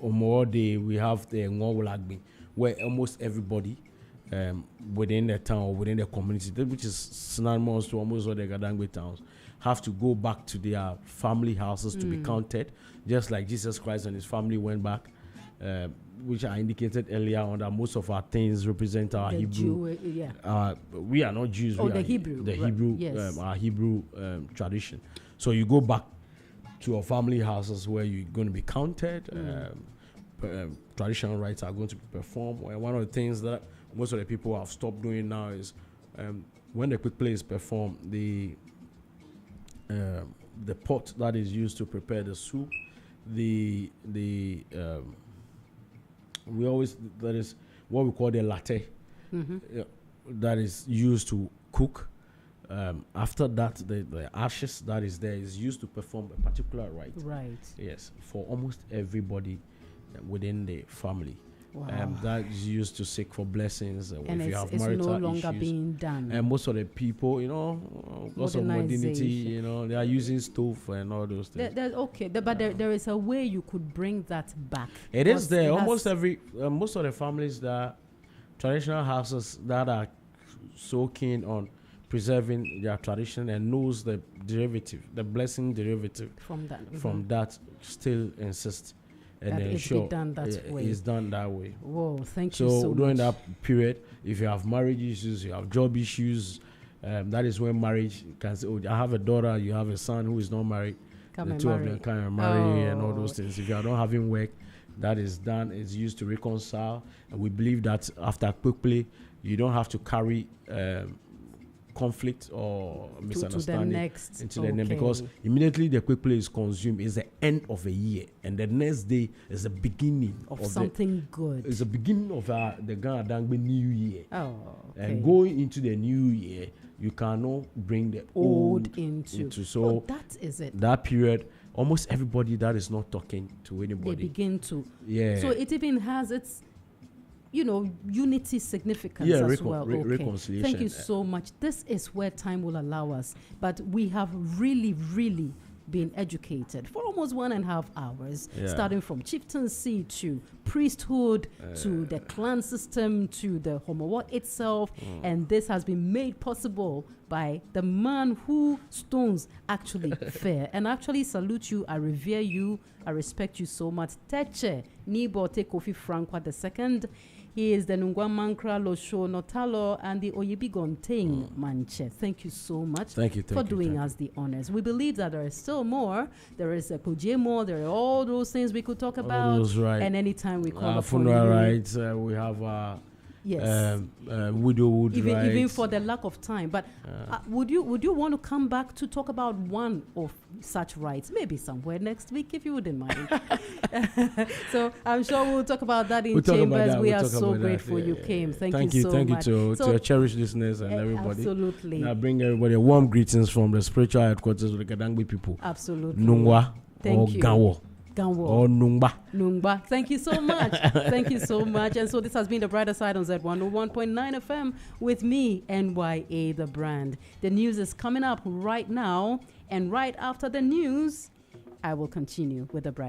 Omoro Day, we have the Ngowolagbi, where almost everybody within the town or within the community, which is synonymous to almost all the Gadangbe towns, have to go back to their family houses to be counted, just like Jesus Christ and his family went back, which I indicated earlier on, that most of our things represent our The Hebrew. Jew, yeah. We are not Jews. Oh, we the are Hebrew, The right, Hebrew, yes. our Hebrew tradition. So you go back to your family houses where you're going to be counted. Traditional rites are going to be performed. And one of the things that most of the people have stopped doing now is when the quick play is performed, the pot that is used to prepare the soup, we always, that is what we call the latte, that is used to cook. After that, the ashes that is there is used to perform a particular rite. Right. Yes, for almost everybody within the family. Wow. That is used to seek for blessings. And if you it's, have it's marital no longer issues. being done. And most of the people, because of modernity, Modernization. they are using stove and all those things. But there is a way you could bring that back. It is Because there. it has- Most of the families that traditional houses that are so keen on preserving their tradition and knows the derivative, the blessing derivative from that. from that, still insist and That it be ensure done that way. it's done that way. Whoa, thank you So so during much. that period, if you have marriage issues, you have job issues, that is when marriage can say, "Oh, I have a daughter, you have a son who is not married." Come The and two of marry. them can marry and all Oh. those things. If you are not having work, that is done. It's used to reconcile, and we believe that after quick play, you don't have to carry conflict or misunderstanding next. into the next, Okay. because immediately the quick play is consumed is the end of a year, and the next day is the beginning Of the something good. it's the beginning of the Ghana Dangbe New Year. Oh, okay. And going into the new year, you cannot bring the old into. So Oh, that is it. that period, almost everybody that is not talking to They anybody. begin to. Yeah. So it even has its, unity significance Yeah, as well. Okay. reconciliation. Thank you so much. This is where time will allow us. But we have really, really been educated for almost 1.5 hours, Yeah. starting from chieftaincy to priesthood to the clan system to the Homowo itself. And this has been made possible by the man who stones actually fair. And I actually salute you. I revere you. I respect you so much. Teche Nibo Te Kofi Franqua II. He is the Nungwa Mankra Losho Notalo and the Oyebigonteng Manche. Thank you so much for doing us the honors. We believe that there is still more. There is a Pujemo, there are all those things we could talk about. Those, right. And anytime we call upon funeral you. rights, we have yes. widowhood rights. Even for the lack of time. But would you want to come back to talk about one of such rights? Maybe somewhere next week, if you wouldn't mind. So I'm sure we'll talk about that in Chambers. We are so grateful you came. Thank you so much. Thank you to your cherished listeners and everybody. Absolutely. I bring everybody a warm greetings from the spiritual headquarters of the Kadangbi people. Absolutely. Nungwa Thank you. Gawo. Or Nungba. Thank you so much. Thank you so much. And so this has been The Brighter Side on Z101.9 FM with me, NYA The Brand. The news is coming up right now. And right after the news, I will continue with The Brighter